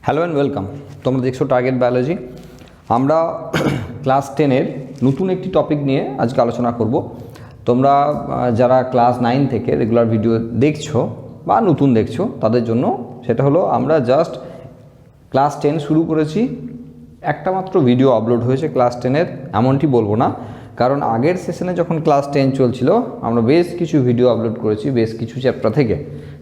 Hello and welcome. তোমরা দেখছো target biology. আমরা ক্লাস 10-এর নতুন একটি টপিক নিয়ে আজকে আলোচনা করব। তোমরা যারা ক্লাস 9 থেকে রেগুলার ভিডিও দেখছো বা নতুন দেখছো তাদের জন্য সেটা হলো আমরা জাস্ট ক্লাস 10 শুরু করেছি, একটা মাত্র ভিডিও আপলোড হয়েছে ক্লাস 10-এর, এমনটি বলবো না, কারণ আগের সেশনে যখন ক্লাস 10 চলছিল আমরা বেশ কিছু ভিডিও আপলোড করেছি বেশ কিছু চ্যাপ্টার থেকে।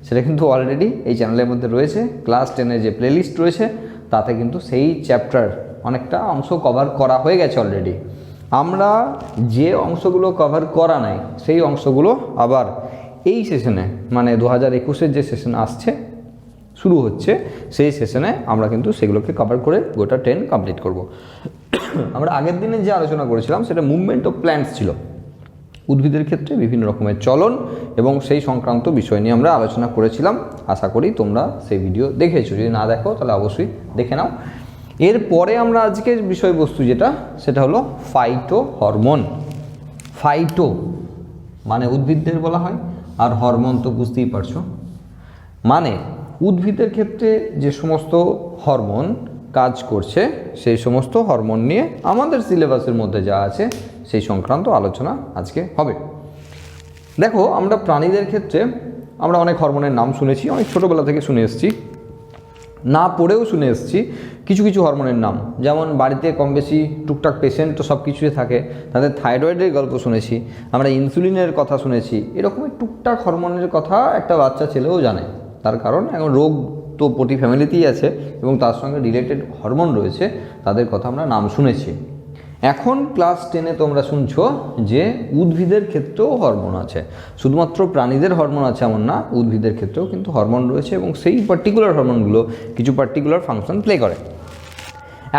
সেটা কিন্তু অলরেডি এই চ্যানেলের মধ্যে রয়েছে। ক্লাস 10-এর যে প্লেলিস্ট রয়েছে তাতে কিন্তু সেই চ্যাপ্টার অনেকটা অংশ কভার করা হয়ে গেছে অলরেডি। আমরা যে অংশগুলো কভার করা নাই সেই অংশগুলো আবার এই সেশনে, মানে 2021-এর যে সেশন আসছে শুরু হচ্ছে, সেই সেশনে আমরা কিন্তু সেগুলোকে কভার করে গোটা 10 কমপ্লিট করব। আমরা আগের দিনে যে আলোচনা করেছিলাম সেটা মুভমেন্ট অফ প্ল্যান্টস ছিল, উদ্ভিদের ক্ষেত্রে বিভিন্ন রকমের চলন এবং সেই সংক্রান্ত বিষয় নিয়ে আমরা আলোচনা করেছিলাম। আশা করি তোমরা সেই ভিডিও দেখেছো, যদি না দেখো তাহলে অবশ্যই দেখে নাও। এরপরে আমরা আজকের বিষয়বস্তু যেটা সেটা হলো ফাইটো হরমোন। ফাইটো মানে উদ্ভিদদের বলা হয়, আর হরমোন তো বুঝতেই পারছো, মানে উদ্ভিদের ক্ষেত্রে যে সমস্ত হরমোন কাজ করছে সেই সমস্ত হরমোন নিয়ে আমাদের সিলেবাসের মধ্যে যা আছে সেই সংক্রান্ত আলোচনা আজকে হবে। দেখো, আমরা প্রাণীদের ক্ষেত্রে আমরা অনেক হরমোনের নাম শুনেছি, অনেক ছোটোবেলা থেকে শুনে এসেছি, না পড়েও শুনে এসেছি কিছু কিছু হরমোনের নাম। যেমন বাড়িতে কম বেশি টুকটাক পেশেন্ট তো সব কিছুই থাকে, তাদের থাইরয়েডের গল্প শুনেছি, আমরা ইনসুলিনের কথা শুনেছি, এরকমই টুকটাক হরমোনের কথা একটা বাচ্চা ছেলেও জানে। তার কারণ এখন রোগ তো প্রতি ফ্যামিলিতেই আছে এবং তার সঙ্গে রিলেটেড হরমোন রয়েছে, তাদের কথা আমরা নাম শুনেছি। এখন ক্লাস 10-এ তোমরা শুনছো যে উদ্ভিদের ক্ষেত্রেও হরমোন আছে। শুধুমাত্র প্রাণীদের হরমোন আছে এমন না, উদ্ভিদের ক্ষেত্রেও কিন্তু হরমোন রয়েছে এবং সেই পার্টিকুলার হরমোনগুলো কিছু পার্টিকুলার ফাংশন প্লে করে।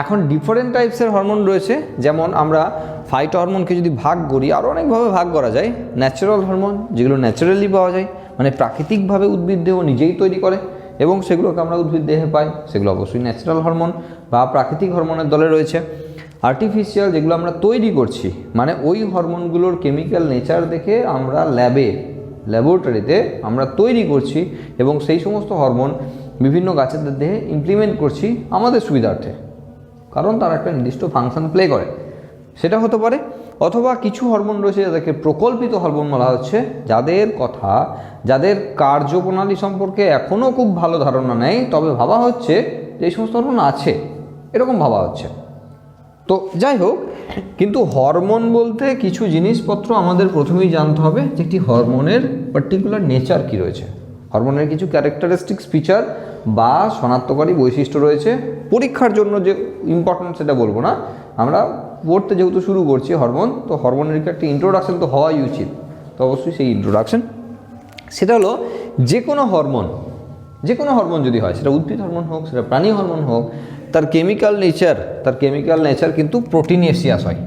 এখন ডিফারেন্ট টাইপসের হরমোন রয়েছে, যেমন আমরা ফাইটো হরমোনকে যদি ভাগ করি আরও অনেকভাবে ভাগ করা যায়। ন্যাচারাল হরমোন, যেগুলো ন্যাচারালি পাওয়া যায়, মানে প্রাকৃতিকভাবে উদ্ভিদ দেহ নিজেই তৈরি করে এবং সেগুলোকে আমরা উদ্ভিদ দেহে পাই, সেগুলো অবশ্যই ন্যাচারাল হরমোন বা প্রাকৃতিক হরমোনের দলে রয়েছে। আর্টিফিশিয়াল, যেগুলো আমরা তৈরি করছি, মানে ওই হরমোনগুলোর কেমিক্যাল নেচার দেখে আমরা ল্যাবরেটরিতে আমরা তৈরি করছি এবং সেই সমস্ত হরমোন বিভিন্ন গাছের দেহে ইমপ্লিমেন্ট করছি আমাদের সুবিধার্থে, কারণ তার একটা নির্দিষ্ট ফাংশন প্লে করে, সেটা হতে পারে। অথবা কিছু হরমোন রয়েছে যাদেরকে প্রকল্পিত হরমোন বলা হচ্ছে, যাদের কার্যপ্রণালী সম্পর্কে এখনও খুব ভালো ধারণা নেই, তবে ভাবা হচ্ছে যে এই সমস্ত হরমোন আছে, এরকম ভাবা হচ্ছে। তো যাই হোক, কিন্তু হরমোন বলতে কিছু জিনিসপত্র আমাদের প্রথমেই জানতে হবে যে একটি হরমোনের পার্টিকুলার নেচার কী রয়েছে। হরমোনের কিছু ক্যারেক্টারিস্টিক্স ফিচার বা শনাক্তকারী বৈশিষ্ট্য রয়েছে। পরীক্ষার জন্য যে ইম্পর্টেন্ট সেটা বলবো না, আমরা পড়তে যেহেতু শুরু করছি হরমোন, তো হরমোনের একটা ইন্ট্রোডাকশন তো হওয়াই উচিত। তো অবশ্যই সেই ইন্ট্রোডাকশন সেটা হলো যে কোনো হরমোন যদি হয়, সেটা উদ্ভিদ হরমোন হোক, সেটা প্রাণী হরমোন হোক, তার কেমিক্যাল নেচার কিন্তু প্রোটিনেসিয়াস হয়।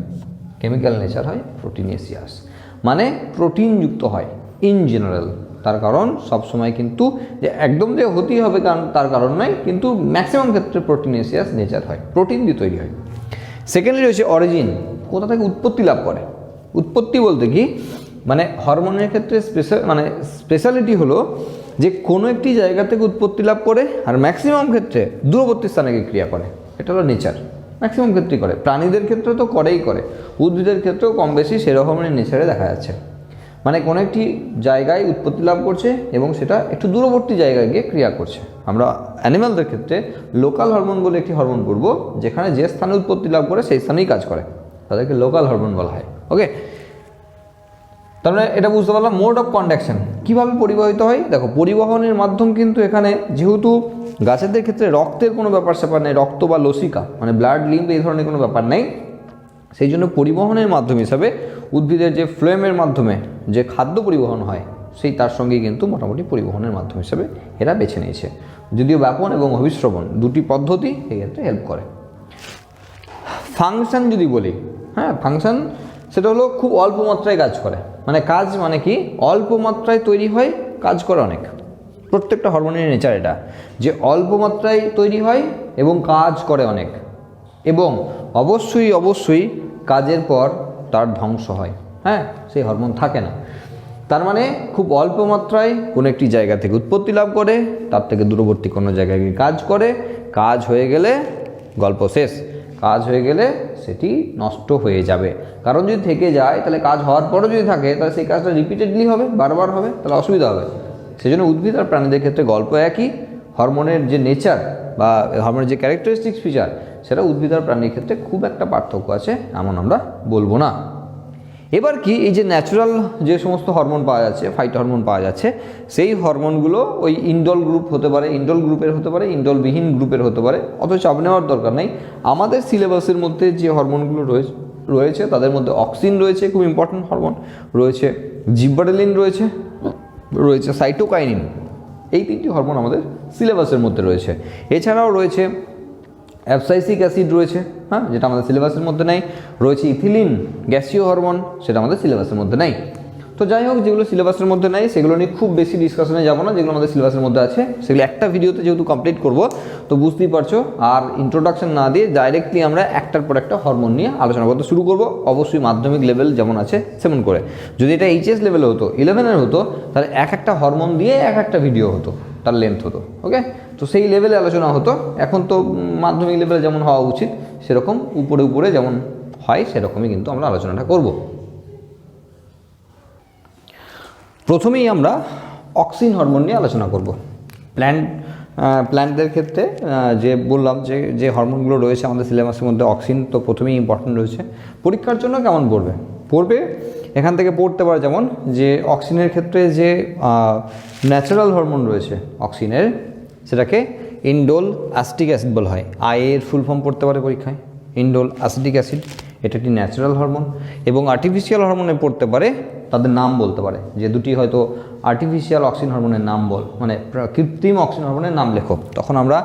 কেমিক্যাল নেচার হয় প্রোটিনেসিয়াস, মানে প্রোটিনযুক্ত হয় ইন জেনারেল। তার কারণ সবসময় কিন্তু যে একদম যে হতেই হবে তার কারণ নয়, কিন্তু ম্যাক্সিমাম ক্ষেত্রে প্রোটিনেসিয়াস নেচার হয়, প্রোটিন দিয়ে তৈরি হয়। সেকেন্ডলি রয়েছে অরিজিন, কোথা থেকে উৎপত্তি লাভ করে। উৎপত্তি বলতে কি, মানে হরমোনের ক্ষেত্রে স্পেশালিটি হলো যে কোনো একটি জায়গা থেকে উৎপত্তি লাভ করে, আর ম্যাক্সিমাম ক্ষেত্রে দূরবর্তী স্থানে গিয়ে ক্রিয়া করে, এটা হলো নেচার। ম্যাক্সিমাম ক্ষেত্রেই করে, প্রাণীদের ক্ষেত্রে তো করে, উদ্ভিদের ক্ষেত্রেও কম বেশি সেরকমের নেচারে দেখা যাচ্ছে। মানে কোনো একটি জায়গায় উৎপত্তি লাভ করছে এবং সেটা একটু দূরবর্তী জায়গায় গিয়ে ক্রিয়া করছে। আমরা অ্যানিমালদের ক্ষেত্রে লোকাল হরমোন বলে একটি হরমোন করবো, যেখানে যে স্থানে উৎপত্তি লাভ করে সেই স্থানেই কাজ করে, তাদেরকে লোকাল হরমোন বলা হয়। ওকে, তার মানে এটা বুঝতে পারলাম। মোড অফ কন্ডাকশন, কীভাবে পরিবাহিত হয়। দেখো, পরিবহনের মাধ্যম কিন্তু এখানে যেহেতু গাছেদের ক্ষেত্রে রক্তের কোনো ব্যাপার স্যাপার নেই, রক্ত বা লসিকা মানে ব্লাড লিম্ফ এই ধরনের কোনো ব্যাপার নেই, সেই জন্য পরিবহনের মাধ্যম হিসাবে উদ্ভিদের যে ফ্লোয়েমের মাধ্যমে যে খাদ্য পরিবহন হয়, সেই তার সঙ্গেই কিন্তু মোটামুটি পরিবহনের মাধ্যম হিসাবে এরা বেছে নিয়েছে। যদিও ব্যাপন এবং অভিস্রবণ দুটি পদ্ধতি এক্ষেত্রে হেল্প করে। ফাংশন যদি বলি, ফাংশন সেটা হলো খুব অল্প মাত্রায় কাজ করে, মানে কি অল্প মাত্রায় তৈরি হয়, কাজ করে অনেক। প্রত্যেকটা হরমোনের নেচার এটা, যে অল্প মাত্রায় তৈরি হয় এবং কাজ করে অনেক, এবং অবশ্যই কাজের পর তার ধ্বংস হয়, সেই হরমোন থাকে না। তার মানে খুব অল্প মাত্রায় কোনো একটি জায়গা থেকে উৎপত্তি লাভ করে, তার থেকে দূরবর্তী কোনো জায়গায় গিয়ে কাজ করে, কাজ হয়ে গেলে গল্প শেষ, কাজ হয়ে গেলে সেটি নষ্ট হয়ে যাবে। কারণ যদি থেকে যায় তাহলে কাজ হওয়ার পরও যদি থাকে তাহলে সেই কাজটা রিপিটেডলি হবে, বারবার হবে, তাহলে অসুবিধা হবে। সেই জন্য উদ্ভিদ আর প্রাণীদের ক্ষেত্রে গল্প একই, হরমোনের যে নেচার বা হরমোনের যে ক্যারেক্টারিস্টিক্স ফিচার সেটা উদ্ভিদ আর প্রাণীর ক্ষেত্রে খুব একটা পার্থক্য আছে এমন আমরা বলবো না। এবার কি এই যে ন্যাচারাল যে সমস্ত হরমোন পাওয়া যাচ্ছে, ফাইটো হরমোন পাওয়া যাচ্ছে, সেই হরমোনগুলো ওই ইন্ডল গ্রুপ হতে পারে, ইন্ডল গ্রুপের হতে পারে, ইন্ডলবিহীন গ্রুপের হতে পারে, অত চাপ নেওয়ার দরকার নেই। আমাদের সিলেবাসের মধ্যে যে হরমোনগুলো রয়েছে তাদের মধ্যে অক্সিন রয়েছে, খুব ইম্পর্টেন্ট হরমোন রয়েছে, জিব্বারেলিন রয়েছে সাইটোকাইনিন, এই তিনটি হরমোন আমাদের সিলেবাসের মধ্যে রয়েছে। এছাড়াও রয়েছে অ্যাবসাইসিক অ্যাসিড রয়েছে, হ্যাঁ, যেটা আমাদের সিলেবাসের মধ্যে নেই, রয়েছে ইথিলিন গ্যাসীয় হরমোন, সেটা আমাদের সিলেবাসের মধ্যে নেই। তো যাই হোক, যেগুলো সিলেবাসের মধ্যে নেই সেগুলো নিয়ে খুব বেশি ডিসকাশনে যাব না, যেগুলো আমাদের সিলেবাসের মধ্যে আছে সেগুলো একটা ভিডিওতে যেহেতু কমপ্লিট করব, তো বুঝতেই পারছো। আর ইন্ট্রোডাকশন না দিয়ে ডাইরেক্টলি আমরা একটার পর একটা হরমোন নিয়ে আলোচনা করতে শুরু করব, অবশ্যই মাধ্যমিক লেভেল যেমন আছে সেমন করে। যদি এটা এইচএস লেভেলে হতো, 11-এর হতো, তাহলে এক একটা হরমোন দিয়ে এক একটা ভিডিও হতো, তার লেন্থ হতো, ওকে। তো সেই লেভেলে আলোচনা হতো। এখন তো মাধ্যমিক লেভেলে যেমন হওয়া উচিত সেরকম উপরে উপরে যেমন হয় সেরকমই কিন্তু আমরা আলোচনাটা করব। প্রথমেই আমরা অক্সিন হরমোন নিয়ে আলোচনা করব। প্ল্যান্টদের ক্ষেত্রে যে বললাম যে হরমোনগুলো রয়েছে আমাদের সিলেবাসের মধ্যে, অক্সিন তো প্রথমেই ইম্পর্টেন্ট রয়েছে। পরীক্ষার জন্য কেমন পড়বে এখান থেকে পড়তে পারে, যেমন যে অক্সিনের ক্ষেত্রে যে ন্যাচারাল হরমোন রয়েছে অক্সিনের, সেটাকে ইন্ডোল অ্যাসিটিক অ্যাসিড বলা হয়। এর ফুল ফর্ম পড়তে পারে পরীক্ষায়, ইন্ডোল অ্যাসিটিক অ্যাসিড, এটা একটি ন্যাচারাল হরমোন। এবং আর্টিফিশিয়াল হরমোনে পড়তে পারে, তাদের নাম বলতে পারে যে দুটি হয়তো আর্টিফিশিয়াল অক্সিন হরমোনের নাম মানে কৃত্রিম অক্সিন হরমোনের নাম লেখো, তখন আমরা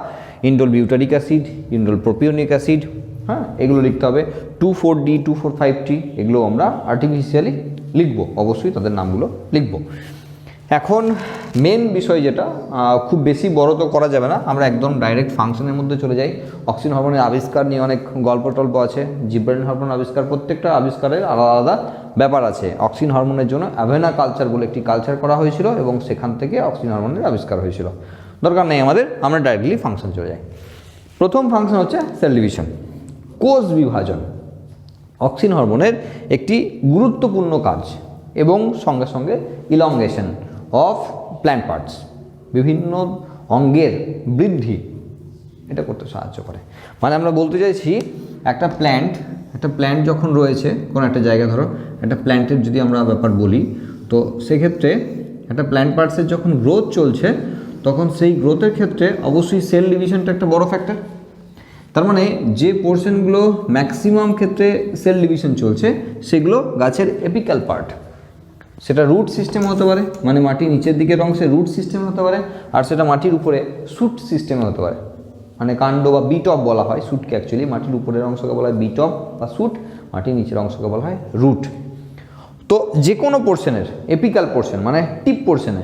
indole butyric acid, indole propionic acid, হ্যাঁ, এগুলো লিখতে হবে। 2,4-D 2,4,5-T এগুলো আমরা আর্টিফিশিয়ালি লিখবো, অবশ্যই তাদের নামগুলো লিখবো। এখন মেন বিষয় যেটা, খুব বেশি বড় তো করা যাবে না, আমরা একদম ডাইরেক্ট ফাংশনের মধ্যে চলে যাই। অক্সিন হরমোনের আবিষ্কার নিয়ে অনেক গল্প টল্প আছে, জিব্রারেলিন হরমোন আবিষ্কার, প্রত্যেকটা আবিষ্কারের আলাদা আলাদা ব্যাপার আছে। অক্সিন হরমোনের জন্য অ্যাভেনা কালচার বলে একটি কালচার করা হয়েছিল এবং সেখান থেকে অক্সিন হরমোনের আবিষ্কার হয়েছিল। দরকার নেই আমাদের, আমরা ডাইরেক্টলি ফাংশন চলে যাই। প্রথম ফাংশন হচ্ছে সেল ডিভিশন, কোষ বিভাজন। অক্সিন হরমোনের একটি গুরুত্বপূর্ণ কাজ, এবং সঙ্গে সঙ্গে ইলংগেশন অফ প্ল্যান্ট পার্টস, বিভিন্ন অঙ্গের বৃদ্ধি এটা করতে সাহায্য করে। মানে আমরা বলতে চাইছি একটা প্ল্যান্ট যখন রয়েছে কোনো একটা জায়গায়, ধরো একটা প্ল্যান্টের যদি আমরা ব্যাপার বলি, তো সেক্ষেত্রে একটা প্ল্যান্ট পার্টসের যখন গ্রোথ চলছে তখন সেই গ্রোথের ক্ষেত্রে অবশ্যই সেল ডিভিশনটা একটা বড় ফ্যাক্টর। তার মানে যে পোর্শনগুলো ম্যাক্সিমাম ক্ষেত্রে সেল ডিভিশন চলছে সেগুলো গাছের এপিক্যাল পার্ট, সেটা রুট সিস্টেম হতে পারে, মানে মাটির নিচের দিকের অংশে রুট সিস্টেম হতে পারে, আর সেটা মাটির উপরে শুট সিস্টেমে হতে পারে, মানে কাণ্ড বা বিটপ বলা হয় শুটকে। অ্যাকচুয়ালি মাটির উপরের অংশকে বলা হয় বিটপ বা শুট, মাটির নিচের অংশকে বলা হয় রুট। তো যে কোনো পোর্শনের এপিক্যাল পোর্শন মানে টিপ পোর্শনে,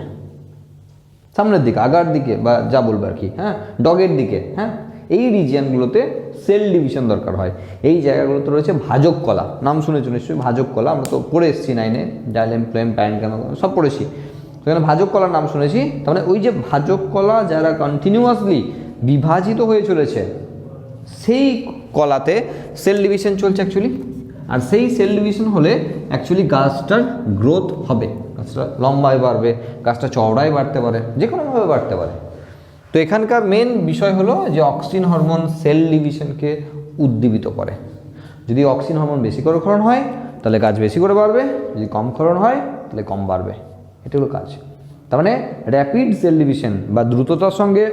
সামনের দিকে, আগার দিকে, বা যা বলবে আর কি, হ্যাঁ, ডগের দিকে, হ্যাঁ, এই রিজিয়নগুলোতে সেল ডিভিশন দরকার হয়। এই জায়গাগুলোতে রয়েছে ভাজক কলা, নাম শুনেছো নিশ্চয়ই, ভাজক কলা আমরা তো পড়ে এসেছি 9-এ, ডাইলেম, ফ্লেম, প্যারেনকাইম সব পড়েছি। সেখানে ভাজক কলার নাম শুনেছি। তার মানে ওই যে ভাজক কলা যারা কন্টিনিউয়াসলি বিভাজিত হয়ে চলেছে, সেই কলাতে সেল ডিভিশন চলছে অ্যাকচুয়ালি। আর সেই সেল ডিভিশন হলে অ্যাকচুয়ালি গাছটার গ্রোথ হবে, গাছটা লম্বায় বাড়বে, গাছটা চওড়ায় বাড়তে পারে, যে কোনোভাবে বাড়তে পারে। তো এখানকার মেন বিষয় হলো যে অক্সিন হরমোন সেল ডিভিশনকে উদ্দীপিত করে। যদি অক্সিন হরমোন বেশি করে ক্ষরণ হয় তাহলে গাছ বেশি করে বাড়বে, যদি কম ক্ষরণ হয় তাহলে কম বাড়বে, এটা হলো কাজ। তার মানে র্যাপিড সেল ডিভিশন বা দ্রুততার সঙ্গে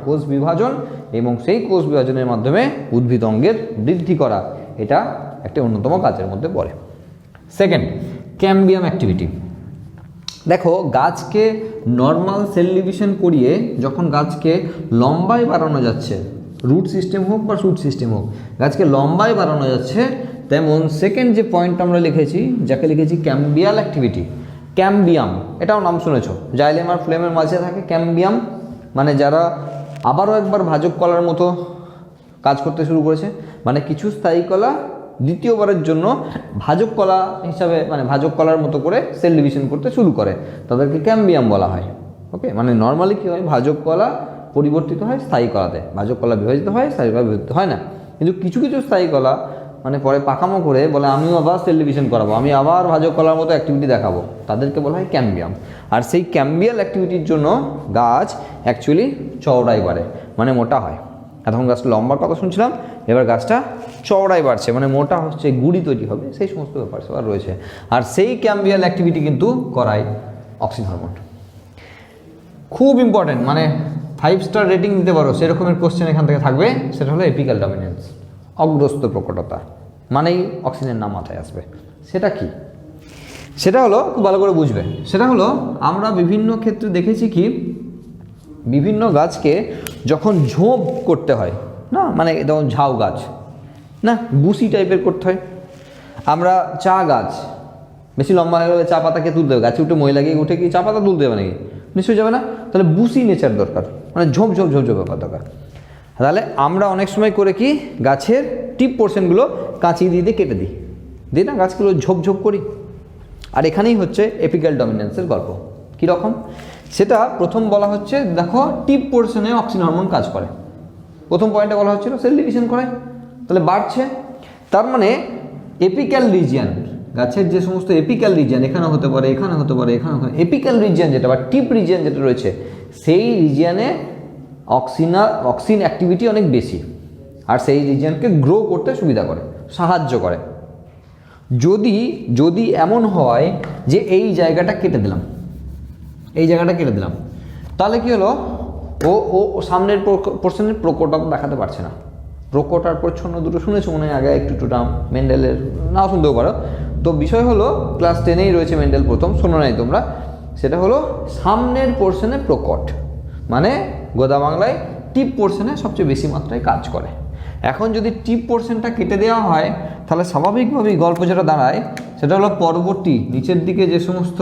কোষ বিভাজন, এবং সেই কোষ বিভাজনের মাধ্যমে উদ্ভিদ অঙ্গের বৃদ্ধি করা, এটা একটা অন্যতম কাজের মধ্যে পড়ে। Second, ক্যাম্বিয়াম activity. দেখো, গাছকে নর্মাল সেল ডিভিশন করিয়ে যখন গাছকে লম্বায় বাড়ানো যাচ্ছে, রুট সিস্টেম হোক বা শুট সিস্টেম হোক, গাছকে লম্বায় বাড়ানো যাচ্ছে, তেমন সেকেন্ড যে পয়েন্ট আমরা লিখেছি, যাকে লিখেছি ক্যাম্বিয়াল অ্যাক্টিভিটি, ক্যাম্বিয়াম, এটাও নাম শুনেছো, জাইলেম আর ফ্লেমের মাঝে থাকে ক্যাম্বিয়াম, মানে যারা আবারও একবার ভাজক কলার মতো কাজ করতে শুরু করেছে, মানে কিছু স্থায়ী কলা দ্বিতীয়বারের জন্য ভাজক কলা হিসাবে, মানে ভাজক কলার মতো করে সেল ডিভিশন করতে শুরু করে, তাদেরকে ক্যাম্বিয়াম বলা হয়। ওকে, মানে নর্মালি কী হয়, ভাজক কলা পরিবর্তিত হয় স্থায়ী কলাতে, ভাজক কলা বিভাজিত হয়, স্থায়ী কলা বিভাজিত হয় না। কিন্তু কিছু কিছু স্থায়ী কলা মানে পরে পাকামো করে বলে আমিও আবার সেল ডিভিশন করাবো, আমি আবার ভাজক কলার মতো অ্যাক্টিভিটি দেখাবো, তাদেরকে বলা হয় ক্যাম্বিয়াম। আর সেই ক্যাম্বিয়াল অ্যাক্টিভিটির জন্য গাছ অ্যাকচুয়ালি চওড়াই বাড়ে, মানে মোটা হয়। এখন গাছটা লম্বার কথা শুনছিলাম, এবার গাছটা চওড়াই বাড়ছে, মানে মোটা হচ্ছে, গুড়ি তৈরি হবে, সেই সমস্ত ব্যাপার সবার রয়েছে। আর সেই ক্যাম্বিয়াল অ্যাক্টিভিটি কিন্তু করায় অক্সিন হরমোন। খুব ইম্পর্টেন্ট, মানে 5 স্টার রেটিং দিতে পারো সেরকমের কোশ্চেন এখান থেকে থাকবে। সেটা হলো এপিক্যাল ডমিনেন্স, অগ্রস্ত প্রকটতা, মানেই অক্সিজের নাম মাথায় আসবে। সেটা কি? সেটা হলো, খুব ভালো করে বুঝবে, সেটা হলো আমরা বিভিন্ন ক্ষেত্রে দেখেছি কি, বিভিন্ন গাছকে যখন ঝোপ করতে হয় না, মানে যেমন ঝাউ গাছ না, বুসি টাইপের করতে হয়। আমরা চা গাছ বেশি লম্বা হয়ে গেলে চা পাতাকে তুলতে হবে, গাছে উঠে ময়লা গিয়ে উঠে কি চা পাতা তুলতে হবে নাকি? নিশ্চয়ই যাবে না। তাহলে বুসি নেচার দরকার, মানে ঝোপ ঝোপ ঝোপ ঝোপ ব্যাপার দরকার। তাহলে আমরা অনেক সময় করে কি, গাছের টিপ পোর্শনগুলো কাঁচি দিয়ে কেটে দিই না, গাছগুলো ঝোপ ঝোপ করি। আর এখানেই হচ্ছে এপিক্যাল ডমিনেন্সের গল্প। কীরকম? সেটা প্রথম বলা হচ্ছে, দেখো টিপ পোর্শনে অক্সিন হরমোন কাজ করে। প্রথম পয়েন্টে বলা হচ্ছিল সেল ডিভিশন করে, তাহলে বাড়ছে। তার মানে এপিক্যাল রিজিয়ান, গাছের যে সমস্ত এপিক্যাল রিজিয়ান, এখানে হতে পারে, এখানে হতে পারে, এখানে হতে পারে, এপিক্যাল রিজিয়ান যেটা বা টিপ রিজিয়ান যেটা রয়েছে, সেই রিজিয়ানে অক্সিন অ্যাক্টিভিটি অনেক বেশি, আর সেই রিজিয়ানকে গ্রো করতে সুবিধা করে, সাহায্য করে। যদি এমন হয় যে এই জায়গাটা কেটে দিলাম, তাহলে কি হলো, ও সামনের পোর্শনের প্রকটতা দেখাতে পারছে না। প্রকট আর প্রচ্ছন্ন দুটো শুনেছো মনে হয় আগে, একটু নাম মেন্ডেলের নাও শুনতেও পারো। তো বিষয় হলো, ক্লাস 10এই রয়েছে মেন্ডেল প্রথম, শোনো নাই তোমরা, সেটা হলো সামনের পোর্শনে প্রকট, মানে গোদা বাংলায় টিপ পোর্শনে সবচেয়ে বেশি মাত্রায় কাজ করে। এখন যদি টিপ পোর্শনটা কেটে দেওয়া হয়, তাহলে স্বাভাবিকভাবেই গল্প যেটা দাঁড়ায় সেটা হলো পরবর্তী নিচের দিকে যে সমস্ত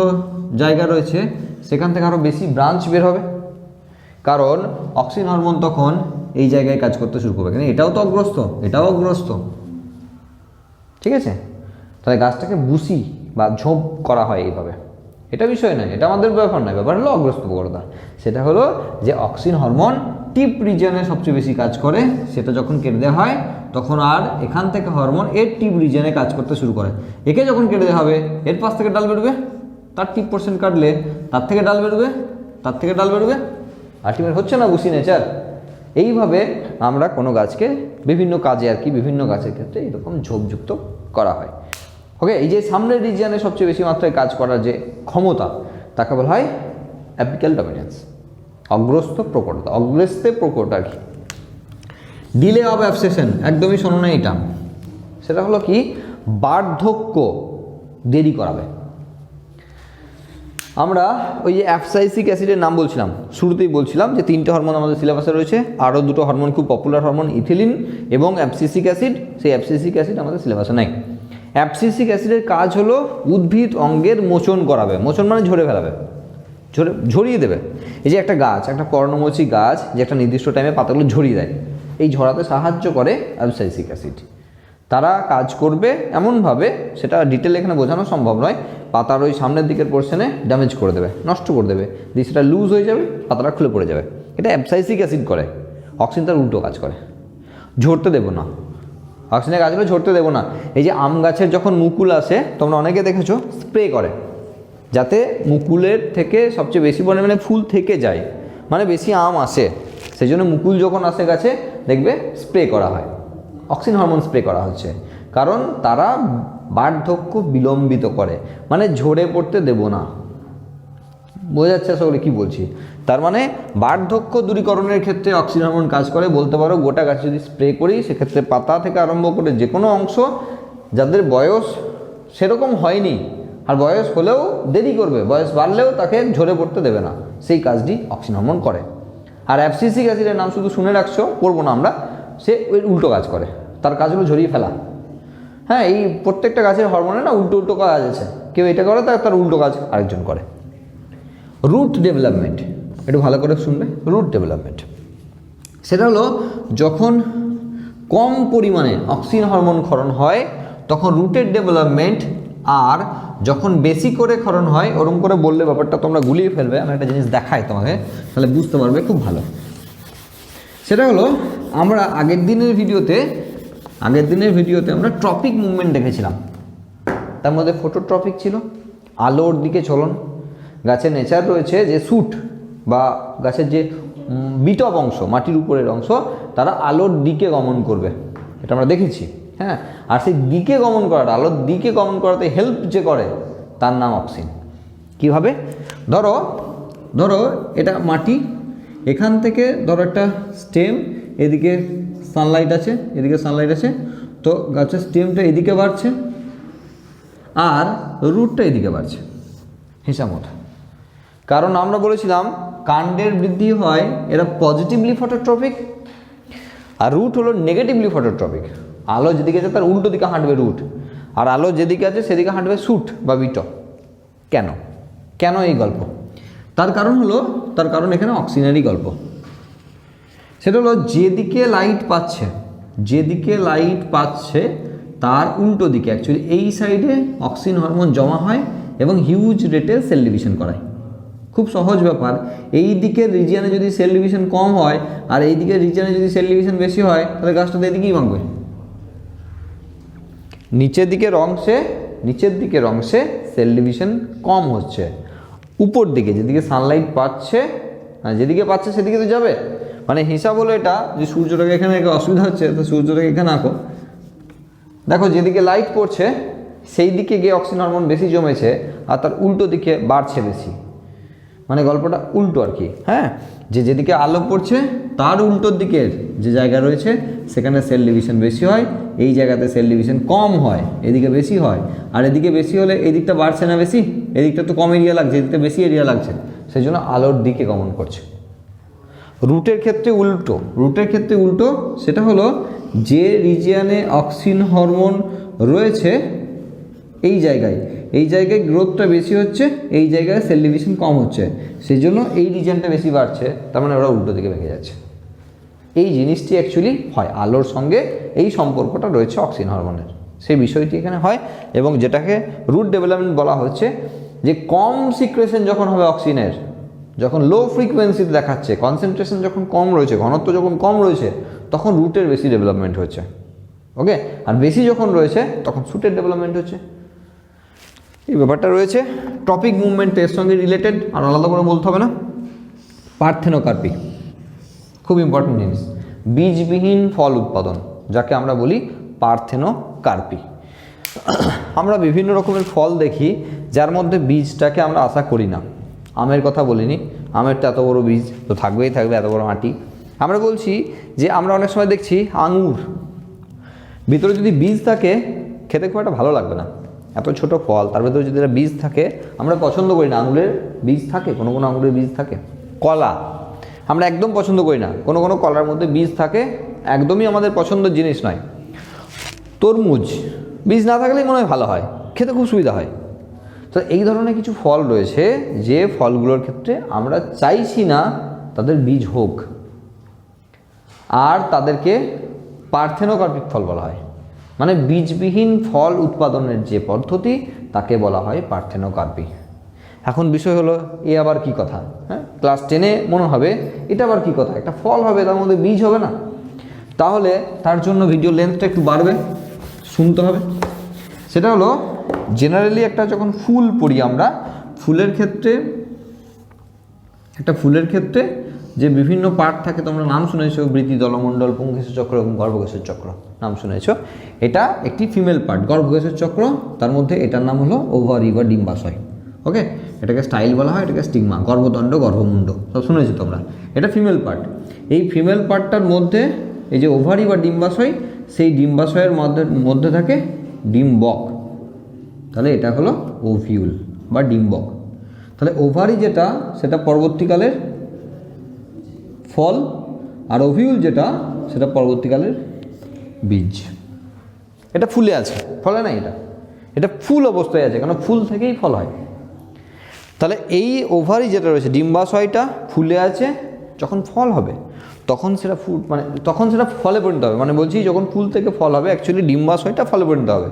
জায়গা রয়েছে সেখান থেকে আরও বেশি ব্রাঞ্চ বের হবে, কারণ অক্সিন হরমোন তখন এই জায়গায় কাজ করতে শুরু করবে। কিন্তু এটাও তো অগ্রস্ত, ঠিক আছে? তাহলে গাছটাকে বুসি বা ঝোপ করা হয় এইভাবে, এটা বিষয় নয়, এটা আমাদের ব্যাপার নয়, ব্যাপার হলো অগ্রস্ত প্রকটতা। সেটা হলো যে অক্সিন হরমোন টিপ রিজিয়নে সবচেয়ে বেশি কাজ করে, সেটা যখন কেটে দেওয়া হয় তখন আর এখান থেকে হরমোন এর টিপ রিজিয়নে কাজ করতে শুরু করে। একে যখন কেটে দেওয়া হবে, এর পাশ থেকে ডাল বেরোবে, তার টিপ পোর্শন কাটলে তার থেকে ডাল বেরোবে, আলটিমেট হচ্ছে না বুসি নেচার। এইভাবে আমরা কোনো গাছকে বিভিন্ন কাজে আর কি, বিভিন্ন গাছের ক্ষেত্রে এরকম ঝোপযুক্ত করা হয়। ওকে, এই যে সামনের রিজিয়নে সবচেয়ে বেশি মাত্রায় কাজ করার যে ক্ষমতা, তাকে বলা হয় অ্যাপিক্যাল ডমিনেন্স, অগ্রস্ত প্রকট আর কি। ডিলে অফ অ্যাবসেশন, একদমই শোনো না এটা, সেটা হলো কি, বার্ধক্য দেরি করাবে। আমরা ওই যে অ্যাবসাইসিক অ্যাসিডের নাম বলছিলাম, শুরুতেই বলছিলাম যে 3টে হরমোন আমাদের সিলেবাসে রয়েছে, আরও 2টো হরমোন খুব পপুলার হরমোন, ইথিলিন এবং অ্যাবসিসিক অ্যাসিড। সেই অ্যাবসিসিক অ্যাসিড আমাদের সিলেবাসে নাই। অ্যাবসিসিক অ্যাসিডের কাজ হলো উদ্ভিদ অঙ্গের মোচন করাবে, মোচন মানে ঝরে ফেলাবে, ঝরিয়ে দেবে। এই যে একটা গাছ, একটা পর্ণমোচী গাছ যে একটা নির্দিষ্ট টাইমে পাতাগুলো ঝরিয়ে দেয়, এই ঝরাতে সাহায্য করে অ্যাবসাইসিক অ্যাসিড। তারা কাজ করবে এমনভাবে, সেটা ডিটেল এখানে বোঝানো সম্ভব নয়, পাতার ওই সামনের দিকের পোর্শনে ড্যামেজ করে দেবে, নষ্ট করে দেবে, দিয়ে সেটা লুজ হয়ে যাবে, পাতাটা খুলে পড়ে যাবে। এটা অ্যাবসাইসিক অ্যাসিড করে। অক্সিন তার উল্টো কাজ করে, ঝরতে দেবো না, অক্সিজেনের গাছগুলো ঝরতে দেবো না। এই যে আম গাছের যখন মুকুল আসে, তোমরা অনেকে দেখেছো স্প্রে করে, যাতে মুকুলের থেকে সবচেয়ে বেশি পরিমাণে ফুল থেকে যায়, মানে বেশি আম আসে, সেই জন্য মুকুল যখন আসে গাছে দেখবে স্প্রে করা হয়, অক্সিন হরমোন স্প্রে করা হচ্ছে, কারণ তারা বার্ধক্য বিলম্বিত করে, মানে ঝরে পড়তে দেব না। বোঝা যাচ্ছে আসলে কী বলছি? তার মানে বার্ধক্য দূরীকরণের ক্ষেত্রে অক্সিন হরমোন কাজ করে বলতে পারো। গোটা গাছ যদি স্প্রে করি, সেক্ষেত্রে পাতা থেকে আরম্ভ করে যে কোনো অংশ, যাদের বয়স সেরকম হয়নি আর বয়স হলেও দেরি করবে, বয়স বাড়লেও তাকে ঝরে পড়তে দেবে না, সেই কাজটি অক্সিন হরমোন করে। আর অ্যাবসিসিক অ্যাসিডের নাম শুধু শুনে রাখছো, পড়বো না আমরা, সে ওই উল্টো কাজ করে, তার কাজগুলো ঝরিয়ে ফেলা। হ্যাঁ, এই প্রত্যেকটা গাছের হরমোনে না উল্টো কাজ আছে, কেউ এটা করে তার উল্টো কাজ আরেকজন করে। রুট ডেভেলপমেন্ট, একটু ভালো করে শুনবে। রুট ডেভেলপমেন্ট সেটা হলো যখন কম পরিমাণে অক্সিন হরমোন ক্ষরণ হয় তখন রুটের ডেভেলপমেন্ট, আর যখন বেশি করে ক্ষরণ হয়, ওরকম করে বললে ব্যাপারটা তোমরা গুলিয়ে ফেলবে। আমি একটা জিনিস দেখাই তোমাকে, তাহলে বুঝতে পারবে খুব ভালো। সেটা হলো, আমরা আগের দিনের ভিডিওতে আমরা ট্রপিক মুভমেন্ট দেখেছিলাম। তার মধ্যে ফটোট্রপিক ছিল, আলোর দিকে চলন। গাছের নেচার রয়েছে যে শুট বা গাছের যে বিটপ অংশ, মাটির উপরের অংশ, তারা আলোর দিকে গমন করবে, এটা আমরা দেখেছি। হ্যাঁ, আর সেই দিকে গমন করাটা, আলোর দিকে গমন করাতে হেল্প যে করে, তার নাম অক্সিন। কীভাবে? ধরো এটা মাটি, এখান থেকে ধরো একটা স্টেম, এদিকে সানলাইট আছে, তো গাছের স্টেমটা এদিকে বাড়ছে আর রুটটা এদিকে বাড়ছে, হিসাব মতো। কারণ আমরা বলেছিলাম কাণ্ডের বৃদ্ধি হয় এরা পজিটিভলি ফটোট্রপিক, আর রুট হলো নেগেটিভলি ফটোট্রপিক। আলো যেদিকে আছে তার উল্টো দিকে হাঁটবে রুট, আর আলো যেদিকে আছে সেদিকে হাঁটবে শুট বা বিটপ। কেন এই গল্প? তার কারণ এখানে অক্সিজেনেরই গল্প। সেটা হলো, যেদিকে লাইট পাচ্ছে তার উল্টো দিকে, অ্যাকচুয়ালি এই সাইডে অক্সিন হরমোন জমা হয় এবং হিউজ রেটে সেল ডিভিশন করায়। খুব সহজ ব্যাপার, এই দিকের রিজিয়নে যদি সেল ডিভিশন কম হয় আর এই দিকের রিজিয়নে যদি সেল ডিভিশন বেশি হয়, তাহলে গাছটা এদিকেই ভাঙবে। নিচের দিকের অংশে সেল ডিভিশন কম হচ্ছে, উপর দিকে যেদিকে সানলাইট পাচ্ছে, যেদিকে পাচ্ছে সেদিকে তো যাবে। মানে হিসাব হলো এটা, যে সূর্যটাকে এখানে অসুবিধা হচ্ছে, তো সূর্যটাকে এখানে আঁকো। দেখো যেদিকে লাইট পড়ছে সেই দিকে গিয়ে অক্সিজেন হরমোন বেশি জমেছে, আর তার উল্টো দিকে বাড়ছে বেশি। মানে গল্পটা উল্টো আর কি। হ্যাঁ, যেদিকে আলো পড়ছে তার উল্টোর দিকের যে জায়গা রয়েছে সেখানে সেল ডিভিশন বেশি হয়, এই জায়গাতে সেল ডিভিশন কম হয়, এদিকে বেশি হয়। আর এদিকে বেশি হলে এই দিকটা বাড়ছে না বেশি, এদিকটা তো কম এরিয়া লাগছে, এদিকটা বেশি এরিয়া লাগছে, সেই জন্য আলোর দিকে গমন করছে। রুটের ক্ষেত্রে উল্টো, সেটা হলো যে রিজিয়নে অক্সিন হরমোন রয়েছে এই জায়গায় গ্রোথটা বেশি হচ্ছে, এই জায়গায় সেল ডিভিশন কম হচ্ছে, সেই জন্য এই রিজিয়নটা বেশি বাড়ছে, তার মানে ওরা উল্টো দিকে ভেঙে যাচ্ছে। এই জিনিসটি অ্যাকচুয়ালি হয়, আলোর সঙ্গে এই সম্পর্কটা রয়েছে অক্সিন হরমোনের, সেই বিষয়টি এখানে হয়। এবং যেটাকে রুট ডেভেলপমেন্ট বলা হচ্ছে, যে কম সিক্রেশন যখন হবে অক্সিনের, যখন লো ফ্রিকোয়েন্সিতে দেখাচ্ছে, কনসেন্ট্রেশন যখন কম রয়েছে, ঘনত্ব যখন কম রয়েছে, তখন রুটের বেশি ডেভেলপমেন্ট হচ্ছে। ওকে, আর বেশি যখন রয়েছে তখন শুটের ডেভেলপমেন্ট হচ্ছে। এই ব্যাপারটা রয়েছে। টপিক মুভমেন্ট এর সঙ্গে রিলেটেড, আর আলাদা করে বলতে হবে না। পার্থেনোকার্পি খুব ইম্পর্টেন্ট জিনিস, বীজবিহীন ফল উৎপাদন, যাকে আমরা বলি পার্থেনোকার্পি। আমরা বিভিন্ন রকমের ফল দেখি যার মধ্যে বীজটাকে আমরা আশা করি না। আমের কথা বলিনি, আমের তো এত বড় বীজ তো থাকবে, এত বড় মাটি। আমরা বলছি যে আমরা অনেক সময় দেখছি আঙুর, ভিতরে যদি বীজ থাকে খেতে খুব একটা ভালো লাগবে না, এত ছোট ফল, তার ভেতরে যদি একটা বীজ থাকে আমরা পছন্দ করি না। আঙুরের বীজ থাকে, কোনো আঙুরের বীজ থাকে। কলা আমরা একদম পছন্দ করি না, কোনো কলার মধ্যে বীজ থাকে, একদমই আমাদের পছন্দের জিনিস নয়। তরমুজ বীজ না থাকলেই মনে হয় ভালো হয়, খেতে খুব সুবিধা হয়। তো এই ধরনের কিছু ফল রয়েছে যে ফলগুলোর ক্ষেত্রে আমরা চাইছি না তাদের বীজ হোক, আর তাদেরকে পার্থেনোকার্পিক ফল বলা হয়। মানে বীজবিহীন ফল উৎপাদনের যে পদ্ধতি তাকে বলা হয় পার্থেনোকার্পি। এখন বিষয় হলো, এ আবার কি কথা? হ্যাঁ, ক্লাস 10-এ মনে হবে এটা আবার কি কথা, একটা ফল হবে তার মধ্যে বীজ হবে না? তাহলে তার জন্য ভিডিও লেন্থটা একটু বাড়বে, শুনতে হবে। সেটা হলো, জেনারেলি একটা যখন ফুল পড়ি আমরা, ফুলের ক্ষেত্রে যে বিভিন্ন পার্ট থাকে, তোমরা নাম শুনেছো, বৃতি, দলমণ্ডল, পুংকেশর চক্র এবং গর্ভকেশর চক্র নাম শুনেছো। এটা একটি ফিমেল পার্ট, গর্ভকেশর চক্র, তার মধ্যে এটার নাম হলো ওভারি বা ডিম্বাশয়। ওকে, এটাকে স্টাইল বলা হয়, এটাকে স্টিগমা, গর্ভদণ্ড, গর্ভমুণ্ড সব শুনেছো তোমরা। এটা ফিমেল পার্ট। এই ফিমেল পার্টটার মধ্যে এই যে ওভারি বা ডিম্বাশয়, সেই ডিম্বাশয়ের মধ্যে থাকে ডিম্বক, তাহলে এটা হলো ওভিউল বা ডিম্বক। তাহলে ওভারি যেটা, সেটা পরবর্তীকালের ফল, আর ওভিউল যেটা, সেটা পরবর্তীকালের বীজ। এটা ফুলে আছে, ফলে না, এটা ফুল অবস্থায় আছে, কারণ ফুল থেকেই ফল হয়। তাহলে এই ওভারি যেটা রয়েছে, ডিম্বাশয়টা ফুলে আছে, যখন ফল হবে তখন সেটা ফুল মানে তখন সেটা ফলে পরিণত হবে, মানে বলছি যখন ফুল থেকে ফল হবে অ্যাকচুয়ালি ডিম্বাশয়টা ফলে পরিণত হবে,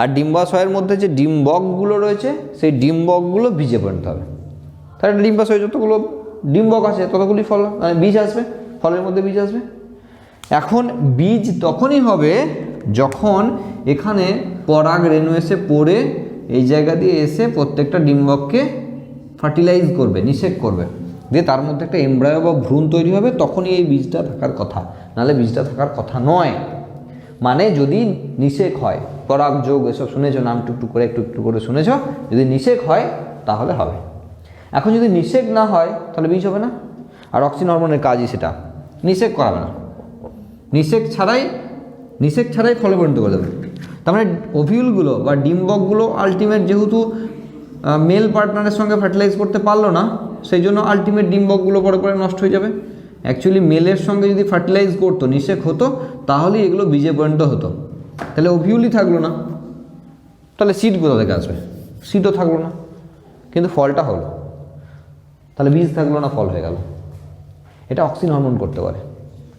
আর ডিম্বাশয়ের মধ্যে যে ডিম্বকগুলো রয়েছে সেই ডিম্বকগুলো বীজে পরিণত হবে। তাহলে ডিম্বাশয়ে যতগুলো ডিম্বক আছে ততগুলি ফল মানে বীজ আসবে, ফলের মধ্যে বীজ আসবে। এখন বীজ তখনই হবে যখন এখানে পরাগ রেণু এসে পড়ে এই জায়গা দিয়ে এসে প্রত্যেকটা ডিম্বককে ফার্টিলাইজ করবে, নিষেক করবে, দিয়ে তার মধ্যে একটা এমব্রায়ো বা ভ্রূণ তৈরি হবে, তখনই এই বীজটা থাকার কথা, নাহলে বীজটা থাকার কথা নয়। মানে যদি নিষেক হয়, পরাগ যোগ এসব শুনেছ নাম একটু করে একটু একটু করে শুনেছ, যদি নিষেক হয় তাহলে হবে। এখন যদি নিষেক না হয় তাহলে বীজ হবে না। আর অক্সিন হরমোনের কাজই সেটা, নিষেক করাবে না, নিষেক ছাড়াই ফলে পরিণত করে দেবে। তার মানে ওভিউলগুলো বা ডিম্বকগুলো আলটিমেট যেহেতু মেল পার্টনারের সঙ্গে ফার্টিলাইজ করতে পারলো না, সেই জন্য আলটিমেট ডিম্বকগুলো পরে পরে নষ্ট হয়ে যাবে। অ্যাকচুয়ালি মেলের সঙ্গে যদি ফার্টিলাইজ করতো, নিষেক হতো, তাহলেই এগুলো বীজে পরিণত হতো। তাহলে ওভিউলই থাকলো না, তাহলে সিড কোথা থেকে আসবে? সিডও থাকলো না, কিন্তু ফলটা হলো, তাহলে বীজ থাকলো না, ফল হয়ে গেল। এটা অক্সিন হরমোন করতে পারে,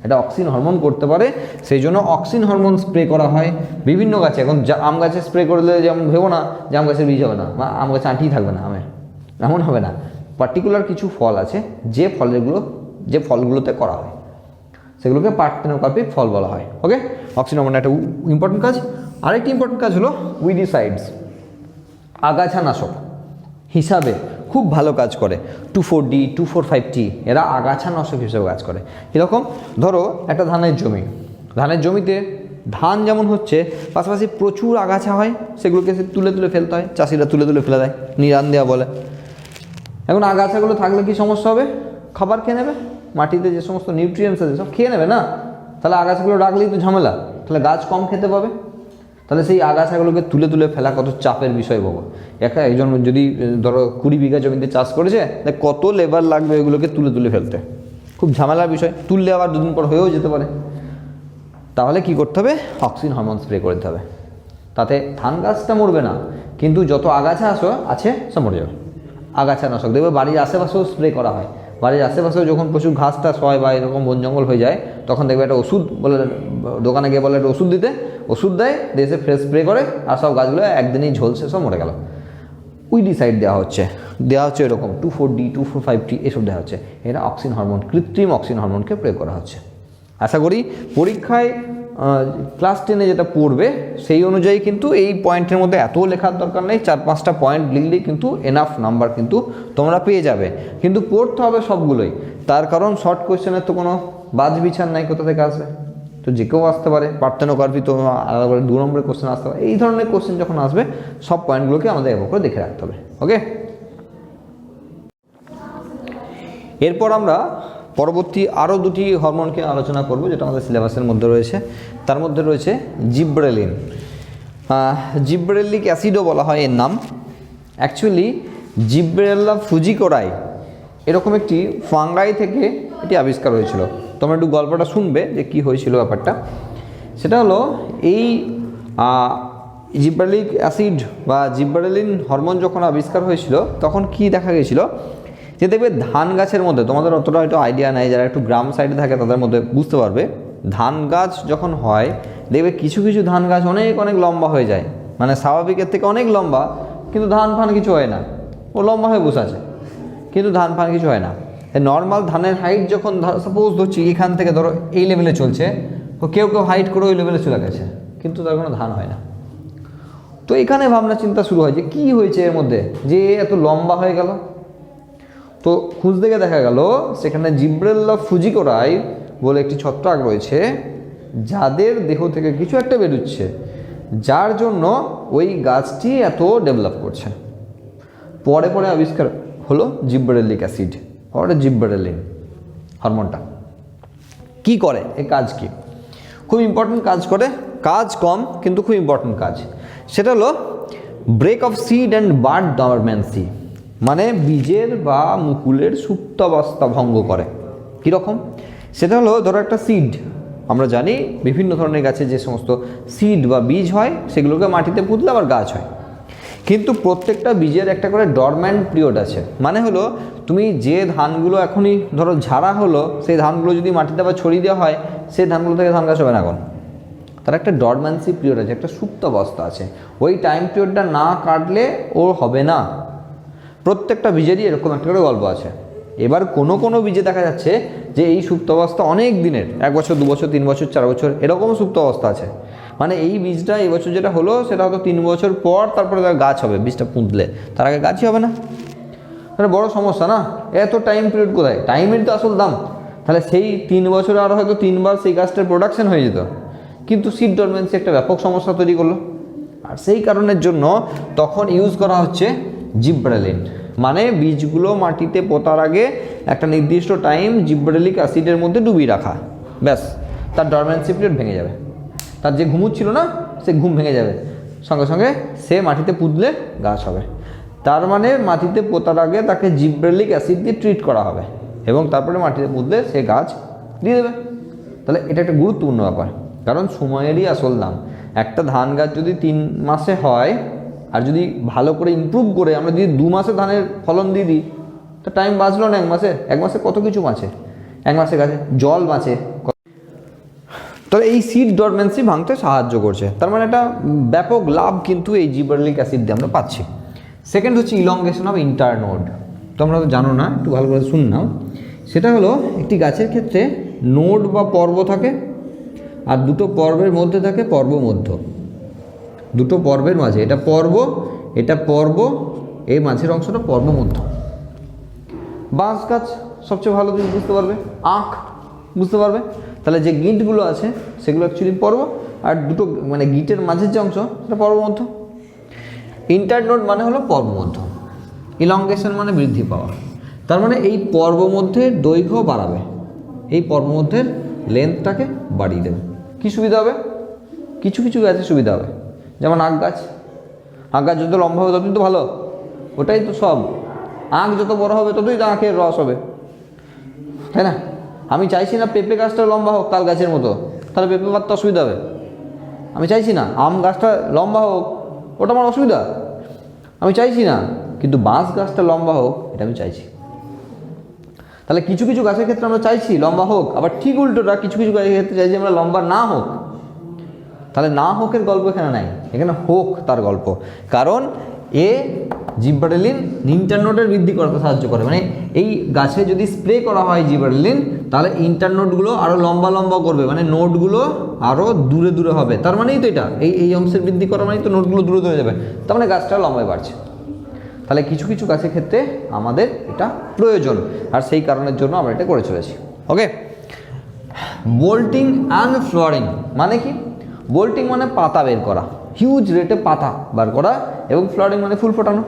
এটা অক্সিন হরমোন করতে পারে। সেই জন্য অক্সিন হরমোন স্প্রে করা হয় বিভিন্ন গাছে। এখন আম গাছে স্প্রে করলে যেমন ভেবো না যে আম গাছের বীজ হবে না বা আম গাছে আঁটিই থাকবে না আমে, এমন হবে না। পার্টিকুলার কিছু ফল আছে যে ফলগুলোতে করা হয়, সেগুলোকে পার্থেনোকার্পিক ফল বলা হয়। ওকে, অক্সিন হরমোন একটা ইম্পর্টেন্ট কাজ। আরেকটি ইম্পর্টেন্ট কাজ হলো উইডিসাইডস, আগাছানাশক হিসাবে খুব ভালো কাজ করে। 2,4-D 2,4,5-T এরা আগাছানাশক হিসেবে কাজ করে। এরকম ধরো একটা ধানের জমিতে ধান যেমন হচ্ছে, পাশাপাশি প্রচুর আগাছা হয়, সেগুলোকে তুলে তুলে ফেলতে হয়, চাষিরা তুলে তুলে ফেলে দেয়, নিরান দেওয়া বলে। এখন আগাছাগুলো থাকলে কি সমস্যা হবে? খাবার খেয়ে নেবে, মাটিতে যে সমস্ত নিউট্রিয়েন্টস আছে সব খেয়ে নেবে না, তাহলে আগাছাগুলো রাখলেই তো ঝামেলা, তাহলে গাছ কম খেতে পাবে। তাহলে সেই আগাছাগুলোকে তুলে তুলে ফেলা কত চাপের বিষয় বাবা। একজন যদি ধরো 20 বিঘা জমিতে চাষ করেছে, কত লেবার লাগবে এগুলোকে তুলে তুলে ফেলতে, খুব ঝামেলার বিষয়। তুললে আবার 2 দিন পর হয়েও যেতে পারে। তাহলে কি করতে হবে? অক্সিন হরমোন স্প্রে করে দিতে হবে। তাতে ধান গাছটা মরবে না, কিন্তু যত আগাছা আছে সব মরে যাবে। আগাছানাশক দেখবে বাড়ির আশেপাশেও স্প্রে করা হয়। বাড়ির আশেপাশেও যখন প্রচুর ঘাস টাস হয় বা এরকম বন জঙ্গল হয়ে যায়, তখন দেখবে একটা ওষুধ বলে, দোকানে গিয়ে বলে একটা ওষুধ দিতে, ওষুধ দেয়, দেশে ফ্রেশ স্প্রে করে, আর সব গাছগুলো একদিনই ঝলসে সব মরে গেল। উইডিসাইড দেওয়া হচ্ছে এরকম 2,4-D 2,4,5-T এসব দেওয়া হচ্ছে। এরা অক্সিন হরমোন, কৃত্রিম অক্সিন হরমোনকে প্রয়োগ করা হচ্ছে। আশা করি পরীক্ষায় ক্লাস 10-এ যেটা পড়বে সেই অনুযায়ী কিন্তু এই পয়েন্টের মধ্যে এত লেখার দরকার নেই, 4-5টা পয়েন্ট লিখলেই কিন্তু এনাফ নাম্বার কিন্তু তোমরা পেয়ে যাবে। কিন্তু পড়তে হবে সবগুলোই, তার কারণ শর্ট কোয়েশ্চেনের তো কোনো বাজ বিচার নাই, কোথা থেকে আসবে, তো যে কেউ আসতে পারে। পার্থেনোকার্পি তো আলাদা করে 2 নম্বরের কোশ্চেন আসতে পারে। এই ধরনের কোশ্চেন যখন আসবে সব পয়েন্টগুলোকে আমাদের এভাবে করে দেখে রাখতে হবে। ওকে, এরপর আমরা পরবর্তী আরও 2টি হরমোনকে আলোচনা করব, যেটা আমাদের সিলেবাসের মধ্যে রয়েছে। তার মধ্যে রয়েছে জিব্রেলিন, জিব্রেলিক অ্যাসিডও বলা হয় এর নাম। অ্যাকচুয়ালি জিব্রেল্লা ফুজিকোরাই এরকম একটি ফাঙ্গাই থেকে এটি আবিষ্কার হয়েছিল। তোমরা একটু গল্পটা শুনবে যে কী হয়েছিল ব্যাপারটা। সেটা হলো এই জিব্রেলিক অ্যাসিড বা জিব্রেলিন হরমোন যখন আবিষ্কার হয়েছিল, তখন কি দেখা গেছিলো যে দেখবে ধান গাছের মধ্যে, তোমাদের অতটা হয়তো আইডিয়া নেই, যারা একটু গ্রাম সাইডে থাকে তাদের মধ্যে বুঝতে পারবে, ধান গাছ যখন হয় দেখবে কিছু কিছু ধান গাছ অনেক অনেক লম্বা হয়ে যায়, মানে স্বাভাবিকের থেকে অনেক লম্বা, কিন্তু ধান ফান কিছু হয় না, ও লম্বা হয়ে বসে আছে কিন্তু ধান ফান কিছু হয় না। নর্মাল ধানের হাইট যখন সাপোজ ধরছি এখান থেকে ধরো এই লেভেলে চলছে, তো কেউ হাইট করে ওই লেভেলে চলে গেছে, কিন্তু তার কোনো ধান হয় না। তো এখানে ভাবনা চিন্তা শুরু হয় যে কী হয়েছে এর মধ্যে যে এত লম্বা হয়ে গেল। তো খুঁজ থেকে দেখা গেল সেখানে জিব্রেল্লা ফুজিকোরাই বলে একটি ছত্রাক রয়েছে, যাদের দেহ থেকে কিছু একটা বেরোচ্ছে, যার জন্য ওই গাছটি এত ডেভেলপ করছে। পরে পরে আবিষ্কার হলো জিব্রেলিক অ্যাসিড আর জিব্রেলিন হরমোনটা। কি করে এই কাজ? কি খুব ইম্পর্টেন্ট কাজ করে, কাজ কম কিন্তু খুব ইম্পর্টেন্ট কাজ। সেটা হলো break of seed and bud dormancy, মানে বীজের বা মুকুলের সুপ্তাবস্থা ভঙ্গ করে। কীরকম? সেটা হলো ধরো একটা সিড, আমরা জানি বিভিন্ন ধরনের গাছে যে সমস্ত সিড বা বীজ হয় সেগুলোকে মাটিতে পুঁতলে আবার গাছ হয়, কিন্তু প্রত্যেকটা বীজের একটা করে ডরম্যান্ট পিরিয়ড আছে। মানে হলো তুমি যে ধানগুলো এখনই ধরো ঝাড়া হলো, সেই ধানগুলো যদি মাটিতে আবার ছড়িয়ে দেওয়া হয়, সেই ধানগুলো থেকে ধান গাছ হবে না। এখন তার একটা ডরম্যান্সি পিরিয়ড আছে, একটা সুপ্ত অবস্থা আছে, ওই টাইম পিরিয়ডটা না কাটলে ও হবে না। প্রত্যেকটা বীজেরই এরকম একটা করে গল্প আছে। এবার কোনো বীজে দেখা যাচ্ছে যে এই সুপ্ত অবস্থা অনেক দিনের, 1 বছর 2 বছর 3 বছর 4 বছর এরকম সুপ্ত অবস্থা আছে। মানে এই বীজটা এই বছর যেটা হলো সেটা হয়তো 3 বছর পর তারপরে তার গাছ হবে, বীজটা পুঁতলে, তার আগে গাছই হবে না। মানে বড় সমস্যা না? এত টাইম পিরিয়ড কোথায়? টাইমের তো আসল দাম। তাহলে সেই 3 বছরে আরও হয়তো 3 বার সেই গাছটার প্রোডাকশন হয়ে যেত, কিন্তু সিড ডরমেন্সি একটা ব্যাপক সমস্যা তৈরি করলো। আর সেই কারণের জন্য তখন ইউজ করা হচ্ছে জিব্রালিন। মানে বীজগুলো মাটিতে পোতার আগে একটা নির্দিষ্ট টাইম জিব্রালিক অ্যাসিডের মধ্যে ডুবিয়ে রাখা, ব্যাস তার ডরমেন্সি পিরিয়ড ভেঙে যাবে। তার যে ঘুমুচ্ছিল না, সে ঘুম ভেঙে যাবে, সঙ্গে সঙ্গে সে মাটিতে পুঁতলে গাছ হবে। তার মানে মাটিতে পোতার আগে তাকে জিব্রালিক অ্যাসিড দিয়ে ট্রিট করা হবে এবং তারপরে মাটিতে পুঁতলে সে গাছ দিয়ে দেবে। তাহলে এটা একটা গুরুত্বপূর্ণ ব্যাপার, কারণ সময়েরই আসল দাম। একটা ধান গাছ যদি 3 মাসে হয়, আর যদি ভালো করে ইমপ্রুভ করে আমরা যদি 2 মাসে ধানের ফলন দিয়ে দিই, তো টাইম বাঁচলো না 1 মাসে? 1 মাসে কত কিছু বাঁচে, 1 মাসে গাছে জল বাঁচে। তবে এই সিড ডরমেন্সি ভাঙতে সাহায্য করছে, তার মানে একটা ব্যাপক লাভ কিন্তু এই জিব্রালিক অ্যাসিড দিয়ে আমরা পাচ্ছি। সেকেন্ড হচ্ছে ইলংগেশন অফ ইন্টারনোড। তোমরা তো জানো না, একটু ভালো করে শুন নাও। সেটা হলো একটি গাছের ক্ষেত্রে নোড বা পর্ব থাকে, আর দুটো পর্বের মধ্যে থাকে পর্বমধ্য। দুটো পর্বের মাঝে, এটা পর্ব, এই মাঝের অংশটা পর্বমধ্য। বাঁশ গাছ সবচেয়ে ভালো জিনিস বুঝতে পারবে, আখ বুঝতে পারবে। তাহলে যে গিঁটগুলো আছে সেগুলো অ্যাকচুয়ালি পর্ব, আর দুটো মানে গিঁটের মাঝের যে অংশ সেটা পর্বমধ্য। ইন্টারনোড মানে হলো পর্বমধ্য, ইলংগেশন মানে বৃদ্ধি পাওয়া। তার মানে এই পর্বমধ্যের দৈর্ঘ্য বাড়াবে, এই পর্বমধ্যের লেন্থটাকে বাড়িয়ে দেবে। কী সুবিধা হবে? কিছু কিছু গাছের সুবিধা হবে, যেমন আখ গাছ যত লম্বা হবে ততই তো ভালো, ওটাই তো সব। আখ যত বড় হবে ততই তো আখের রস হবে, তাই না? আমি চাইছি না পেঁপে গাছটা লম্বা হোক তাল গাছের মতো, তাহলে পেঁপে পাততে অসুবিধা হবে। আমি চাইছি না আম গাছটা লম্বা হোক, ওটা আমার অসুবিধা, আমি চাইছি না। কিন্তু বাঁশ গাছটা লম্বা হোক, এটা আমি চাইছি। তাহলে কিছু কিছু গাছের ক্ষেত্রে আমরা চাইছি লম্বা হোক, আবার ঠিক উল্টোটা কিছু কিছু গাছের ক্ষেত্রে চাইছি আমরা লম্বা না হোক। তাহলে না হোকের গল্প এখানে নাই, এখানে হোক তার গল্প। কারণ জিব্রালিন ইন্টারনোডের বৃদ্ধি করতে সাহায্য করে। মানে এই গাছে যদি স্প্রে করা হয় জিব্রালিন, তাহলে ইন্টারনোডগুলো আরও লম্বা লম্বা করবে, মানে নোটগুলো আরও দূরে দূরে হবে। তার মানেই তো এটা এই অংশের বৃদ্ধি করা মানেই তো নোটগুলো দূরে দূরে যাবে, তার মানে গাছটা লম্বায় বাড়ছে। তাহলে কিছু কিছু গাছের ক্ষেত্রে আমাদের এটা প্রয়োজন, আর সেই কারণের জন্য আমরা এটা করে চলেছি। ওকে, বোল্টিং অ্যান্ড ফ্লোয়ারিং মানে কি? বোল্টিং মানে পাতা বের করা, হিউজ রেটে পাতা বার করা, এবং ফ্লোয়ারিং মানে ফুল ফোটানো।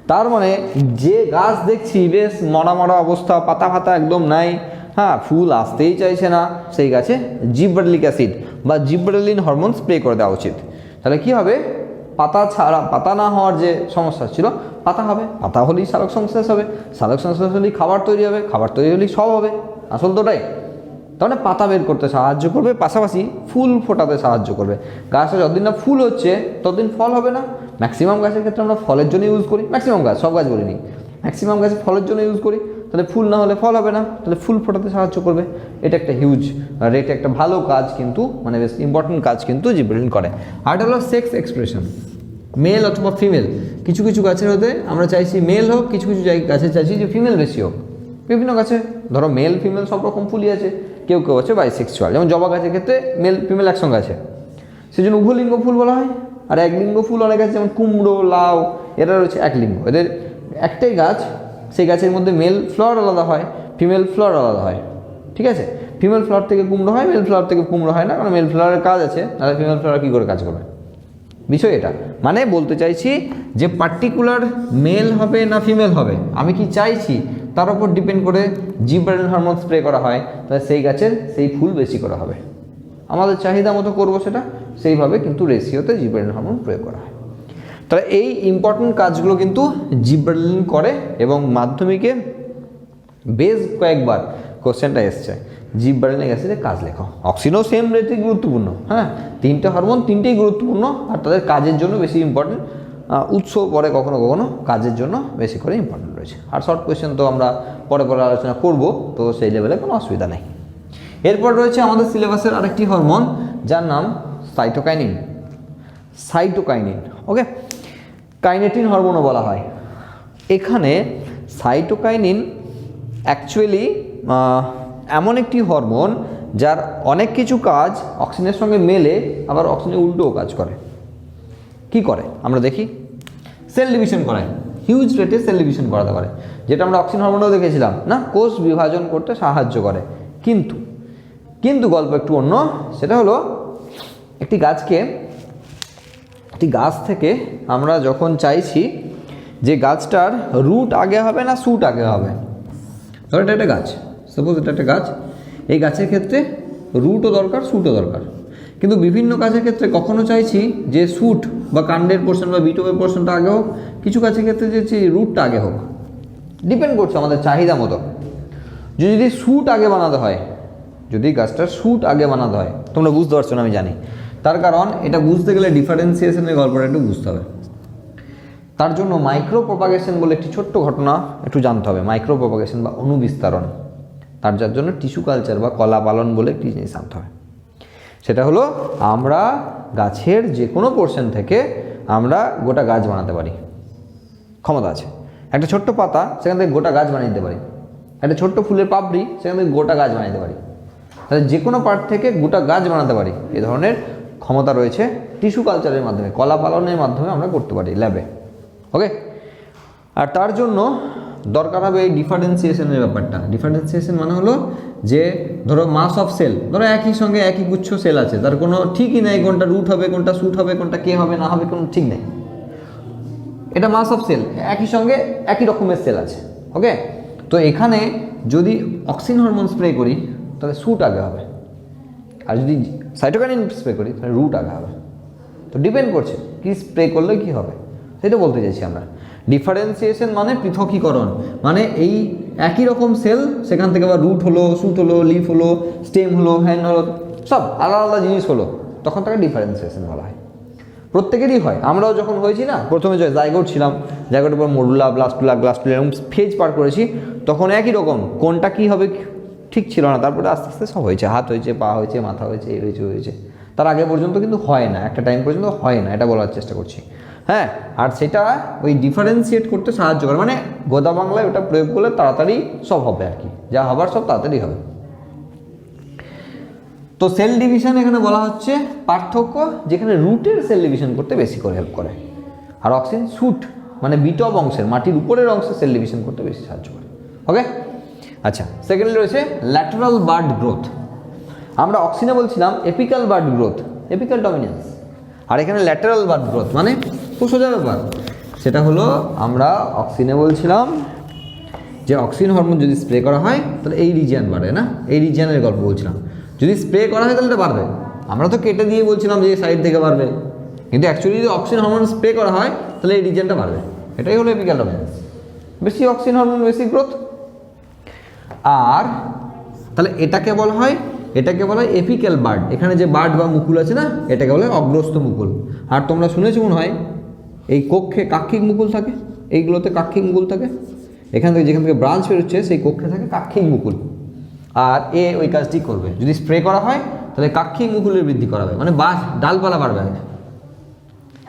তার মানে যে গাছ দেখছি বেশ মরা মরা অবস্থা, পাতা ফাতা একদম নাই, হ্যাঁ, ফুল আসতেই চাইছে না, সেই গাছে জিব্রালিক অ্যাসিড বা জিব্রালিন হরমোন স্প্রে করে দেওয়া উচিত। তাহলে কি হবে? পাতা ছাড়া, পাতা না হওয়ার যে সমস্যা ছিল, পাতা হবে, পাতা হলেই সালোক সংশ্লেষ হবে, সালোক সংশ্লেষ হলেই খাবার তৈরি হবে, খাবার তৈরি হলেই সব হবে, আসল তো ওটাই। তাহলে পাতা বের করতে সাহায্য করবে, পাশাপাশি ফুল ফোটাতে সাহায্য করবে। গাছটা যতদিন না ফুল হচ্ছে ততদিন ফল হবে না। ম্যাক্সিমাম গাছের ক্ষেত্রে আমরা ফলের জন্য ইউজ করি, ম্যাক্সিমাম গাছ, সব গাছ বলিনি, ম্যাক্সিমাম গাছ ফলের জন্য ইউজ করি। তাহলে ফুল না হলে ফল হবে না, তাহলে ফুল ফোটাতে সাহায্য করবে। এটা একটা হিউজ রেটে একটা ভালো কাজ, কিন্তু মানে বেশ ইম্পর্টেন্ট কাজ কিন্তু জিব্রালিন করে। আর এটা হলো সেক্স এক্সপ্রেশন, মেল অথবা ফিমেল। কিছু কিছু গাছের হতে আমরা চাইছি মেল হোক, কিছু কিছু গাছে চাইছি যে ফিমেল বেশি হোক। বিভিন্ন গাছে ধরো মেল ফিমেল সব রকম ফুলই আছে, কেউ কেউ আছে বাইসেক্সুয়াল, যেমন জবা গাছের ক্ষেত্রে মেল ফিমেল একসঙ্গে আছে, সেই জন্য উভলিঙ্গ ফুল বলা হয়। আর একলিঙ্গ ফুল অনেক আছে, যেমন কুমড়ো, লাউ, এরা রয়েছে একলিঙ্গ। এদের একটাই গাছ, সেই গাছের মধ্যে মেল ফ্লাওয়ার আলাদা হয়, ফিমেল ফ্লাওয়ার আলাদা হয়, ঠিক আছে? ফিমেল ফ্লাওয়ার থেকে কুমড়ো হয়, মেল ফ্লাওয়ার থেকে কুমড়ো হয় না, কারণ মেল ফ্লাওয়ারের কাজ আছে, তাহলে ফিমেল ফ্লাওয়ার কী করে কাজ করবে, বিষয় এটা। মানে বলতে চাইছি যে পার্টিকুলার মেল হবে না ফিমেল হবে, আমি কি চাইছি তার উপর ডিপেন্ড করে জিব্রালিন হরমোন স্প্রে করা হয়, তাহলে সেই গাছের সেই ফুল বেশি করা হবে। আমাদের চাহিদা মতো করবো সেটা, সেইভাবে কিন্তু রেশিওতে জিব্রালিন হরমোন প্রয়োগ করা হয়। তাহলে এই ইম্পর্টেন্ট কাজগুলো কিন্তু জিব্রালিন করে, এবং মাধ্যমিকে বেশ কয়েকবার কোশ্চেনটা এসছে জিব্রালিক অ্যাসিডের কাজ লেখো। অক্সিনও সেম রেটে গুরুত্বপূর্ণ, হ্যাঁ, 3টে হরমোন 3টেই গুরুত্বপূর্ণ, আর তাদের কাজের জন্য বেশি ইম্পর্টেন্ট উৎস পরে কখনো কখনো কাজের জন্য বেশি করে ইম্পর্টেন্ট রয়েছে। আর শর্ট কোয়েশ্চেন তো আমরা পরে পরে আলোচনা করব, তো সেই লেভেলে কোনো অসুবিধা নেই। এরপর রয়েছে আমাদের সিলেবাসের আরেকটি হরমোন, যার নাম সাইটোকাইনিন। সাইটোকাইনিন, ওকে, কাইনেটিন হরমোনও বলা হয়। এখানে সাইটোকাইনিন অ্যাকচুয়ালি এমন একটি হরমোন যার অনেক কিছু কাজ অক্সিজেনের সঙ্গে মেলে, আবার অক্সিজেনের উল্টোও কাজ করে। কি করে আমরা দেখি, সেল ডিভিশন করায়, হিউজ রেটে সেল ডিভিশন করাতে পারে, যেটা আমরা অক্সিজেন হরমোনও দেখেছিলাম না, কোষ বিভাজন করতে সাহায্য করে। কিন্তু গল্প একটু অন্য, সেটা হলো একটি গাছ থেকে আমরা যখন চাইছি যে গাছটার রুট আগে হবে না শুট আগে হবে, ধরো এটা একটা গাছ, সাপোজ এটা একটা গাছ, এই গাছের ক্ষেত্রে রুটও দরকার শুটও দরকার, কিন্তু বিভিন্ন গাছের ক্ষেত্রে কখনো চাইছি যে শুট বা কাণ্ডের পোর্শন বা বিটবের পোর্শনটা আগে হোক, কিছু গাছের ক্ষেত্রে চাইছি রুটটা আগে হোক, ডিপেন্ড করছে আমাদের চাহিদা মতো। যদি শুট আগে বানাতে হয়, যদি গাছটার শুট আগে বানাতে হয়, তোমরা বুঝতে পারছো না আমি জানি, তার কারণ এটা বুঝতে গেলে ডিফারেন্সিয়েশনের গল্পটা একটু বুঝতে হবে। তার জন্য মাইক্রো প্রপাগেশন বলে একটি ছোট্ট ঘটনা একটু জানতে হবে, মাইক্রো প্রপাগেশন বা অনুবিস্তারণ। যার জন্য টিস্যু কালচার বা কলা পালন বলে একটি জিনিস জানতে হবে। সেটা হলো আমরা গাছের যে কোনো পোর্শন থেকে আমরা গোটা গাছ বানাতে পারি, ক্ষমতা আছে। একটা ছোট্ট পাতা, সেখান থেকে গোটা গাছ বানিয়ে দিতে পারি। একটা ছোট্ট ফুলের পাপড়ি, সেখান থেকে গোটা গাছ বানিয়ে দিতে পারি। তাহলে যে কোনো পার্ট থেকে গোটা গাছ বানাতে পারি, এ ধরনের ক্ষমতা রয়েছে টিস্যু কালচারের মাধ্যমে, কলা পালনের মাধ্যমে আমরা করতে পারি ল্যাবে, ওকে। আর তার জন্য দরকার হবে এই ডিফারেন্সিয়েশনের ব্যাপারটা। ডিফারেন্সিয়েশন মানে হলো যে ধরো মাস অফ সেল, ধরো একই সঙ্গে একই গুচ্ছ সেল আছে, তার কোনো ঠিকই নেই কোনটা রুট হবে, কোনটা শুট হবে, কোনটা কে হবে না হবে, কোনো ঠিক নেই। এটা মাস অফ সেল, একই সঙ্গে একই রকমের সেল আছে, ওকে। তো এখানে যদি অক্সিন হরমোন স্প্রে করি তাহলে শুট আগে হবে, আর যদি সাইটোকাইনিন স্প্রে করি তাহলে রুট আগে হবে। তো ডিপেন্ড করছে কি স্প্রে করলে কি হবে, সেটা বলতে চাইছি আমরা। ডিফারেন্সিয়েশন মানে পৃথকীকরণ, মানে এই একই রকম সেল, সেখান থেকে আবার রুট হলো, শুট হলো, লিফ হলো, স্টেম হলো, হ্যান্ড হলো, সব আলাদা আলাদা জিনিস হলো, তখন তাকে ডিফারেন্সিয়েশন বলা হয়। প্রত্যেকেরই হয়। আমরাও যখন হয়েছি না, প্রথমে যে জাইগোট ছিলাম, জাইগোটের পর মডুলা, ব্লাস্টুলা, গ্লাস্টুলা, এরকম ফেজ পার করেছি, তখন একই রকম কোনটা কী হবে ঠিক ছিল না। তারপরে আস্তে আস্তে সব হয়েছে, হাত হয়েছে, পা হয়েছে, মাথা হয়েছে, এই হয়েছে। তার আগে পর্যন্ত কিন্তু হয় না, একটা টাইম পর্যন্ত হয় না, এটা বলার চেষ্টা করছি, হ্যাঁ। আর সেটা ওই ডিফারেন্সিয়েট করতে সাহায্য করে, মানে গোদা বাংলায় ওটা প্রয়োগ করলে তাড়াতাড়ি সব হবে আর কি, যা হবার সব তাড়াতাড়ি হবে। তো সেল ডিভিশন এখানে বলা হচ্ছে পার্থক্য, যেখানে রুটের সেল ডিভিশন করতে বেশি করে হেল্প করে, আর অক্সিজেন শুট মানে বিটব অংশের, মাটির উপরের অংশে সেল ডিভিশন করতে বেশি সাহায্য করে, ওকে। আচ্ছা, সেকেন্ডলি রয়েছে ল্যাটারাল বার্ড গ্রোথ। আমরা অক্সিজেনে বলছিলাম apical bud growth, apical dominance, আর এখানে ল্যাটারাল বার্ড গ্রোথ মানে খুব সোজা ব্যাপার। সেটা হলো আমরা অক্সিজেনে বলছিলাম যে অক্সিজেন হরমোন যদি স্প্রে করা হয় তাহলে এই রিজিয়ান বাড়ে না, এই রিজিয়ানের গল্প বলছিলাম। যদি স্প্রে করা হয় তাহলে এটা বাড়বে, আমরা তো কেটে দিয়ে বলছিলাম যে সাইড থেকে বাড়বে, কিন্তু অ্যাকচুয়ালি যদি অক্সিজেন হরমোন স্প্রে করা হয় তাহলে এই রিজিয়ানটা বাড়বে, এটাই হলো এপিক্যাল ডমিনেন্স। বেশি অক্সিজেন হরমোন বেশি গ্রোথ। আর তাহলে এটাকে বলা হয় এপিক্যাল বার্ড। এখানে যে বার্ড বা মুকুল আছে না, এটাকে বলে অগ্রস্ত মুকুল। আর তোমরা শুনেছো মনে হয় এই কক্ষে কাক্ষিক মুকুল থাকে, এইগুলোতে কাক্ষিক মুকুল থাকে, এখান থেকে যেখান থেকে ব্রাঞ্চ বেরোচ্ছে সেই কক্ষে থাকে কাক্ষিক মুকুল। আর ওই কাজটি করবে, যদি স্প্রে করা হয় তাহলে কাক্ষিক মুকুলের বৃদ্ধি করা হবে, মানে ডালপালা বাড়বে।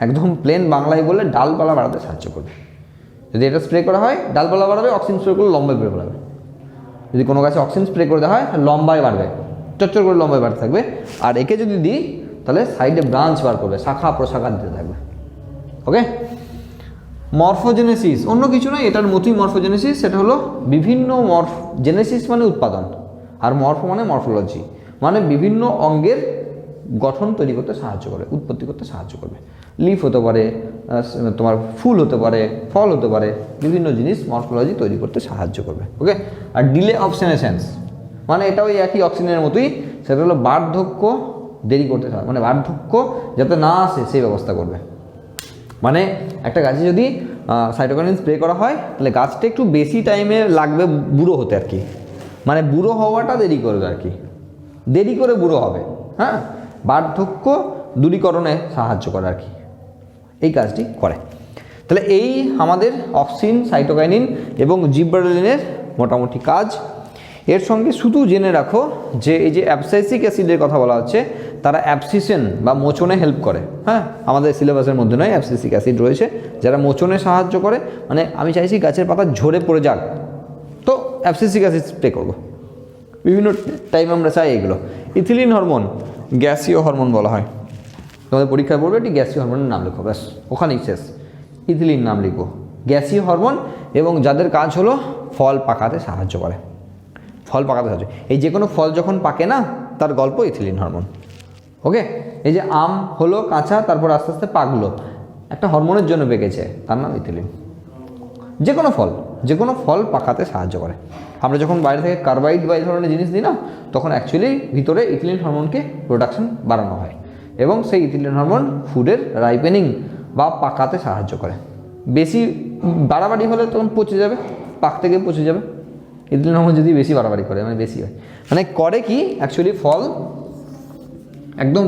একদম প্লেন বাংলায় বললে ডালপালা বাড়াতে সাহায্য করবে। যদি এটা স্প্রে করা হয় ডালপালা বাড়বে, অক্সিজেন স্প্রে করলে লম্বায় বেড়ে বাড়বে। যদি কোনো গাছে অক্সিজেন স্প্রে করে দেওয়া হয় লম্বায় বাড়বে, চচ্চর করে লম্বায় বাড়তে থাকবে। আর একে যদি দিই তাহলে সাইডে ব্রাঞ্চ বার করবে, শাখা প্রশাখা দিতে থাকবে, ওকে। মরফোজেনেসিস অন্য কিছু নয়, এটার মতোই মরফোজেনেসিস। সেটা হলো বিভিন্ন জেনেসিস মানে উৎপাদন, আর মরফো মানে মরফোলজি, মানে বিভিন্ন অঙ্গের গঠন তৈরি করতে সাহায্য করে, উৎপত্তি করতে সাহায্য করবে। লিফ হতে পারে, তোমার ফুল হতে পারে, ফল হতে পারে, বিভিন্ন জিনিস মরফোলজি তৈরি করতে সাহায্য করবে, ওকে। আর ডিলে অফ সেনেসেন্স মানে এটা ওই একই অক্সিজেনের মতোই, সেটা হলো বার্ধক্য দেরি করতে সাহায্য, মানে বার্ধক্য যাতে না আসে সেই ব্যবস্থা করবে। মানে একটা গাছে যদি সাইটোকাইনিন স্প্রে করা হয় তাহলে গাছটা একটু বেশি টাইমে লাগবে বুড়ো হতে আর কি, মানে বুড়ো হওয়াটা দেরি করবে আর কি, দেরি করে বুড়ো হবে, হ্যাঁ, বার্ধক্য দূরীকরণে সাহায্য করে আর কি, এই কাজটি করে। তাহলে এই আমাদের অক্সিন, সাইটোকাইনিন এবং জিববারেলিনের মোটামুটি কাজ। এর সঙ্গে শুধু জেনে রাখো যে এই যে অ্যাবসাইসিক অ্যাসিডের কথা বলা হচ্ছে, তারা অ্যাবসিশন বা মোচনে হেল্প করে। হ্যাঁ, আমাদের সিলেবাসের মধ্যে নয়, অ্যাবসিসিক অ্যাসিড রয়েছে যারা মোচনে সাহায্য করে। মানে আমি চাইছি গাছের পাতা ঝরে পড়ে যাক, তো অ্যাবসিসিক অ্যাসিড স্প্রে করবো। বিভিন্ন টাইম আমরা চাই এগুলো। ইথিলিন হরমোন গ্যাসীয় হরমোন বলা হয়। তোমাদের পরীক্ষায় পড়বে একটি গ্যাসীয় হরমোনের নাম লিখো, ব্যাস ওখানেই শেষ। ইথিলিন নাম লিখবো, গ্যাসীয় হরমোন, এবং যাদের কাজ হলো ফল পাকাতে সাহায্য করে। ফল পাকাতে সাহায্য, এই যে কোনো ফল যখন পাকে না, তার গল্প ইথিলিন হরমোন। ওকে, এই যে আম হলো কাঁচা, তারপর আস্তে আস্তে পাকলো, একটা হরমোনের জন্য পেকেছে, তার নাম ইথিলিন। যে কোনো ফল পাকাতে সাহায্য করে। আমরা যখন বাইরে থেকে কার্বাইড বা এই ধরনের জিনিস দিই না, তখন অ্যাকচুয়ালি ভিতরে ইথিলিন হরমোনকে প্রোডাকশন বাড়ানো হয়, এবং সেই ইথিলিন হরমোন ফুডের রাইপেনিং বা পাকাতে সাহায্য করে। বেশি বাড়াবাড়ি হলে তখন পচে যাবে, পাকতে গিয়ে পচে যাবে। ইথিলিন হরমোন যদি বেশি বাড়াবাড়ি করে, মানে বেশি হয়, মানে করে কি অ্যাকচুয়ালি ফল একদম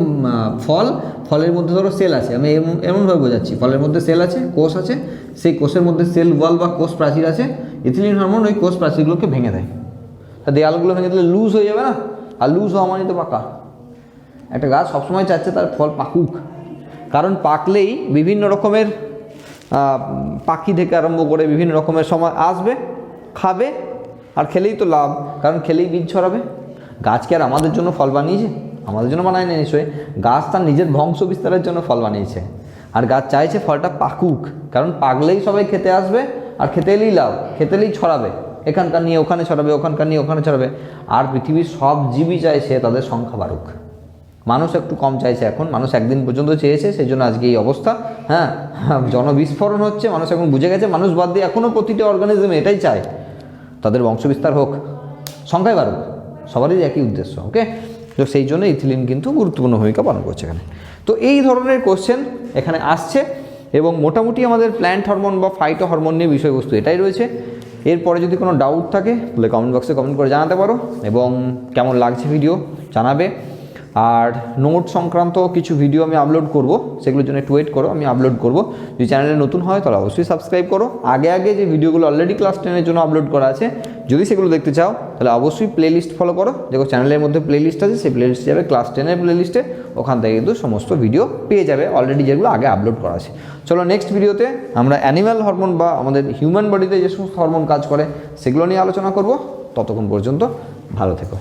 ফলের মধ্যে ধরো সেল আছে, আমি এমনভাবে বোঝাচ্ছি, ফলের মধ্যে সেল আছে, কোষ আছে, সেই কোষের মধ্যে সেল ওয়াল বা কোষ প্রাচীর আছে। ইথিলিন হরমোন ওই কোষ প্রাচীরগুলোকে ভেঙে দেয়। তা দেয়ালগুলো ভেঙে দিলে লুজ হয়ে যাবে না, আর লুজ হওয়া মানে তো পাকা। একটা গাছ সবসময় চাচ্ছে তার ফল পাকুক, কারণ পাকলেই বিভিন্ন রকমের পাখি থেকে আরম্ভ করে বিভিন্ন রকমের সময় আসবে, খাবে, আর খেলেই তো লাভ, কারণ খেলেই বীজ ছড়াবে। গাছ কি আর আমাদের জন্য ফল বানিয়েছে? আমাদের জন্য বানায় না নিশ্চয়ই, গাছ তার নিজের বংশ বিস্তারের জন্য ফল বানিয়েছে। আর গাছ চাইছে ফলটা পাকুক, কারণ পাকলেই সবাই খেতে আসবে, আর খেতে এলেই লাভ, খেতে এলেই ছড়াবে, এখানকার নিয়ে ওখানে ছড়াবে, ওখানকার নিয়ে ওখানে ছড়াবে। আর পৃথিবীর সব জীবই চাইছে তাদের সংখ্যা বাড়ুক। মানুষ একটু কম চাইছে এখন, মানুষ একদিন পর্যন্ত চেয়েছে, সেই জন্য আজকে এই অবস্থা। হ্যাঁ, জনবিস্ফোরণ হচ্ছে, মানুষ এখন বুঝে গেছে, মানুষ বাদ দিয়ে এখনও প্রতিটি অর্গানিজম এটাই চায়, তাদের বংশবিস্তার হোক, সংখ্যায় বাড়ুক, সবারই একই উদ্দেশ্য। ওকে, তো সেই জন্য ইথিলিন কিন্তু গুরুত্বপূর্ণ ভূমিকা পালন করছে এখানে। তো এই ধরনের কোশ্চেন এখানে আসছে, এবং মোটামুটি আমাদের প্ল্যান্ট হরমোন বা ফাইটো হরমোন নিয়ে বিষয়বস্তু এটাই রয়েছে। এরপরে যদি কোনো ডাউট থাকে তাহলে কমেন্ট বক্সে কমেন্ট করে জানাতে পারো, এবং কেমন লাগছে ভিডিও জানাবে। আর নোট সংক্রান্ত কিছু ভিডিও আমি আপলোড করব, সেগুলোর জন্য একটু ওয়েট করো, আমি আপলোড করব। যদি চ্যানেলে নতুন হয় তাহলে অবশ্যই সাবস্ক্রাইব করো। আগে যে ভিডিওগুলো অলরেডি ক্লাস 10-এর জন্য আপলোড করা আছে, যদি সেগুলো দেখতে চাও তাহলে অবশ্যই প্লেলিস্ট ফলো করো। দেখো চ্যানেলের মধ্যে প্লেলিস্ট আছে, সেই প্লেলিস্টে যাবে ক্লাস 10-এর প্লেলিস্টে, ওখান থেকে কিন্তু সমস্ত ভিডিও পেয়ে যাবে অলরেডি, যেগুলো আগে আপলোড করা আছে। চলো নেক্সট ভিডিওতে আমরা অ্যানিম্যাল হরমোন বা আমাদের হিউম্যান বডিতে যে সমস্ত হরমোন কাজ করে সেগুলো নিয়ে আলোচনা করব। ততক্ষণ পর্যন্ত ভালো থেকো।